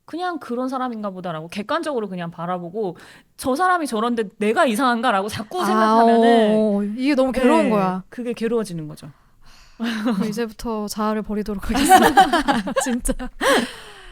[SPEAKER 2] 그냥 그런 사람인가 보다라고 객관적으로 그냥 바라보고 저 사람이 저런데 내가 이상한가라고 자꾸 생각하면은
[SPEAKER 1] 이게 너무 괴로운
[SPEAKER 2] 네,
[SPEAKER 1] 거야.
[SPEAKER 2] 그게 괴로워지는 거죠.
[SPEAKER 1] 이제부터 자아를 버리도록 하겠습니다. 진짜.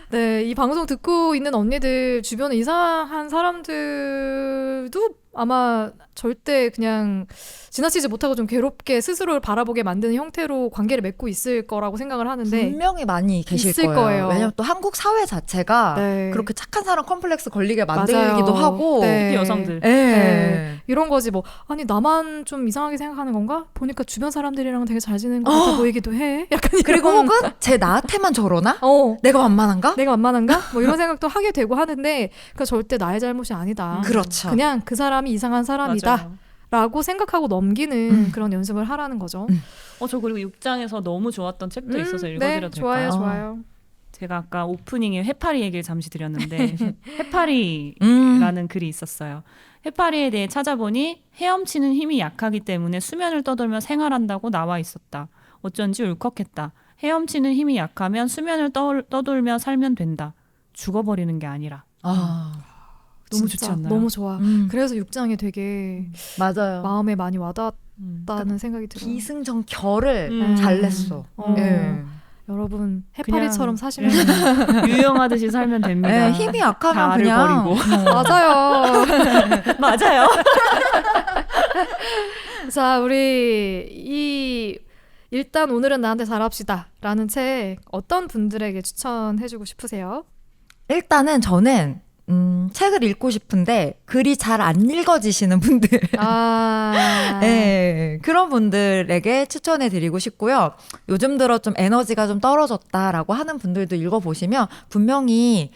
[SPEAKER 1] 네, 이 방송 듣고 있는 언니들 주변에 이상한 사람들도 아마 절대 그냥 지나치지 못하고 좀 괴롭게 스스로를 바라보게 만드는 형태로 관계를 맺고 있을 거라고 생각을 하는데
[SPEAKER 3] 분명히 많이 계실
[SPEAKER 1] 있을 거예요.
[SPEAKER 3] 왜냐면 또 한국 사회 자체가
[SPEAKER 1] 네.
[SPEAKER 3] 그렇게 착한 사람 컴플렉스 걸리게
[SPEAKER 1] 맞아요.
[SPEAKER 3] 만들기도 하고
[SPEAKER 1] 네.
[SPEAKER 2] 특히 여성들.
[SPEAKER 3] 예.
[SPEAKER 1] 네. 이런 거지 뭐 아니 나만 좀 이상하게 생각하는 건가? 보니까 주변 사람들이랑 되게 잘 지내는 것 같아 보이기도 해. 약간 이런.
[SPEAKER 3] 그리고 혹은 쟤 나한테만 저러나?
[SPEAKER 1] 어,
[SPEAKER 3] 내가 만만한가?
[SPEAKER 1] 내가 만만한가? 뭐 이런 생각도 하게 되고 하는데 그 절대 나의 잘못이 아니다.
[SPEAKER 3] 그렇죠.
[SPEAKER 1] 그냥 그 사람이 이상한 사람이다.
[SPEAKER 2] 맞아요.
[SPEAKER 1] 라고 생각하고 넘기는 그런 연습을 하라는 거죠.
[SPEAKER 2] 저 그리고 6장에서 너무 좋았던 챕터 있어서 읽어드려도
[SPEAKER 1] 네, 좋아요,
[SPEAKER 2] 될까요?
[SPEAKER 1] 좋아요.
[SPEAKER 2] 제가 아까 오프닝에 해파리 얘기를 잠시 드렸는데 해파리라는 글이 있었어요. 해파리에 대해 찾아보니 헤엄치는 힘이 약하기 때문에 수면을 떠돌며 생활한다고 나와 있었다. 어쩐지 울컥했다. 헤엄치는 힘이 약하면 수면을 떠돌며 살면 된다. 죽어버리는 게 아니라. 너무
[SPEAKER 1] 진짜
[SPEAKER 2] 좋지 않나요?
[SPEAKER 1] 너무 좋아. 그래서 6장이 되게
[SPEAKER 3] 맞아요.
[SPEAKER 1] 마음에 많이 와닿았다는 생각이 들어요.
[SPEAKER 3] 기승전결을 잘 냈어. 예.
[SPEAKER 1] 여러분 해파리처럼 사시면
[SPEAKER 2] 유영하듯이 살면 됩니다.
[SPEAKER 3] 예, 힘이 약하면
[SPEAKER 2] 자아를
[SPEAKER 3] 그냥
[SPEAKER 2] 버리고.
[SPEAKER 1] 맞아요.
[SPEAKER 2] 맞아요.
[SPEAKER 1] 자, 우리 일단 오늘은 나한테 잘합시다 라는 책 어떤 분들에게 추천해주고 싶으세요?
[SPEAKER 3] 일단은 저는 책을 읽고 싶은데 글이 잘 안 읽어지시는 분들 네, 그런 분들에게 추천해 드리고 싶고요. 요즘 들어 좀 에너지가 좀 떨어졌다라고 하는 분들도 읽어보시면 분명히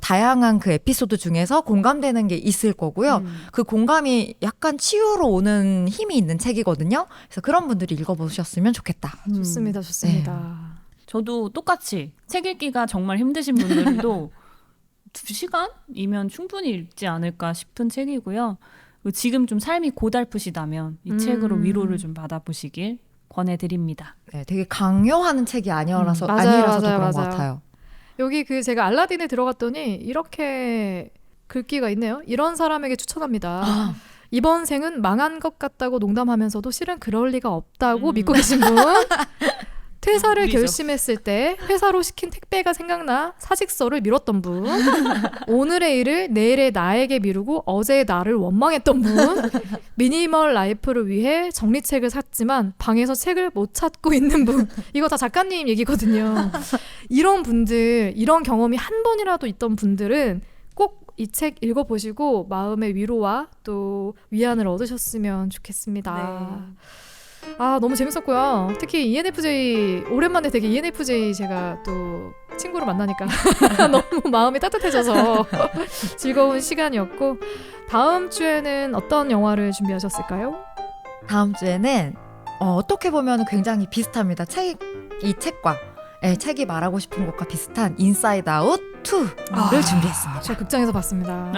[SPEAKER 3] 다양한 그 에피소드 중에서 공감되는 게 있을 거고요. 그 공감이 약간 치유로 오는 힘이 있는 책이거든요. 그래서 그런 분들이 읽어보셨으면 좋겠다.
[SPEAKER 1] 좋습니다, 좋습니다.
[SPEAKER 2] 저도 똑같이 책 읽기가 정말 힘드신 분들도 2시간이면 충분히 읽지 않을까 싶은 책이고요. 지금 좀 삶이 고달프시다면 이 책으로 위로를 좀 받아보시길 권해드립니다.
[SPEAKER 3] 네, 되게 강요하는 책이 아니라서
[SPEAKER 1] 맞아요,
[SPEAKER 3] 아니라서
[SPEAKER 1] 맞아요,
[SPEAKER 3] 그런 것
[SPEAKER 1] 맞아요.
[SPEAKER 3] 같아요.
[SPEAKER 1] 여기 제가 알라딘에 들어갔더니 이렇게 글귀가 있네요. 이런 사람에게 추천합니다. 이번 생은 망한 것 같다고 농담하면서도 실은 그럴 리가 없다고 믿고 계신 분 퇴사를
[SPEAKER 2] 우리죠.
[SPEAKER 1] 결심했을 때 회사로 시킨 택배가 생각나 사직서를 미뤘던 분, 오늘의 일을 내일의 나에게 미루고 어제의 나를 원망했던 분, 미니멀 라이프를 위해 정리책을 샀지만 방에서 책을 못 찾고 있는 분. 이거 다 작가님 얘기거든요. 이런 분들, 이런 경험이 한 번이라도 있던 분들은 꼭 이 책 읽어보시고 마음의 위로와 또 위안을 얻으셨으면 좋겠습니다. 아, 너무 재밌었고요. 특히 ENFJ, 오랜만에 되게 ENFJ 제가 또 친구를 만나니까 너무 마음이 따뜻해져서 즐거운 시간이었고, 다음 주에는 어떤 영화를 준비하셨을까요?
[SPEAKER 3] 다음 주에는 어떻게 보면 굉장히 비슷합니다. 이 책과 책이 말하고 싶은 것과 비슷한 인사이드 아웃 2를 준비했습니다.
[SPEAKER 1] 저 극장에서 봤습니다.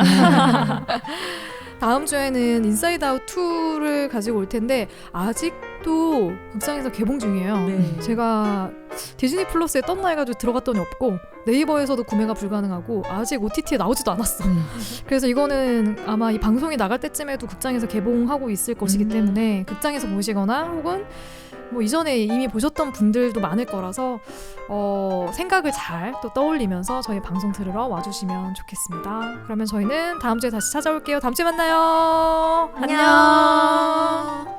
[SPEAKER 1] 다음 주에는 인사이드 아웃 2를 가지고 올 텐데 아직도 극장에서 개봉 중이에요.
[SPEAKER 2] 네.
[SPEAKER 1] 제가 디즈니 플러스에 떴나 해가지고 들어갔더니 없고 네이버에서도 구매가 불가능하고 아직 OTT에 나오지도 않았어. 그래서 이거는 아마 이 방송이 나갈 때쯤에도 극장에서 개봉하고 있을 것이기 때문에 극장에서 보시거나 혹은 뭐 이전에 이미 보셨던 분들도 많을 거라서 생각을 잘 또 떠올리면서 저희 방송 들으러 와주시면 좋겠습니다. 그러면 저희는 다음 주에 다시 찾아올게요. 다음 주에 만나요.
[SPEAKER 3] 안녕.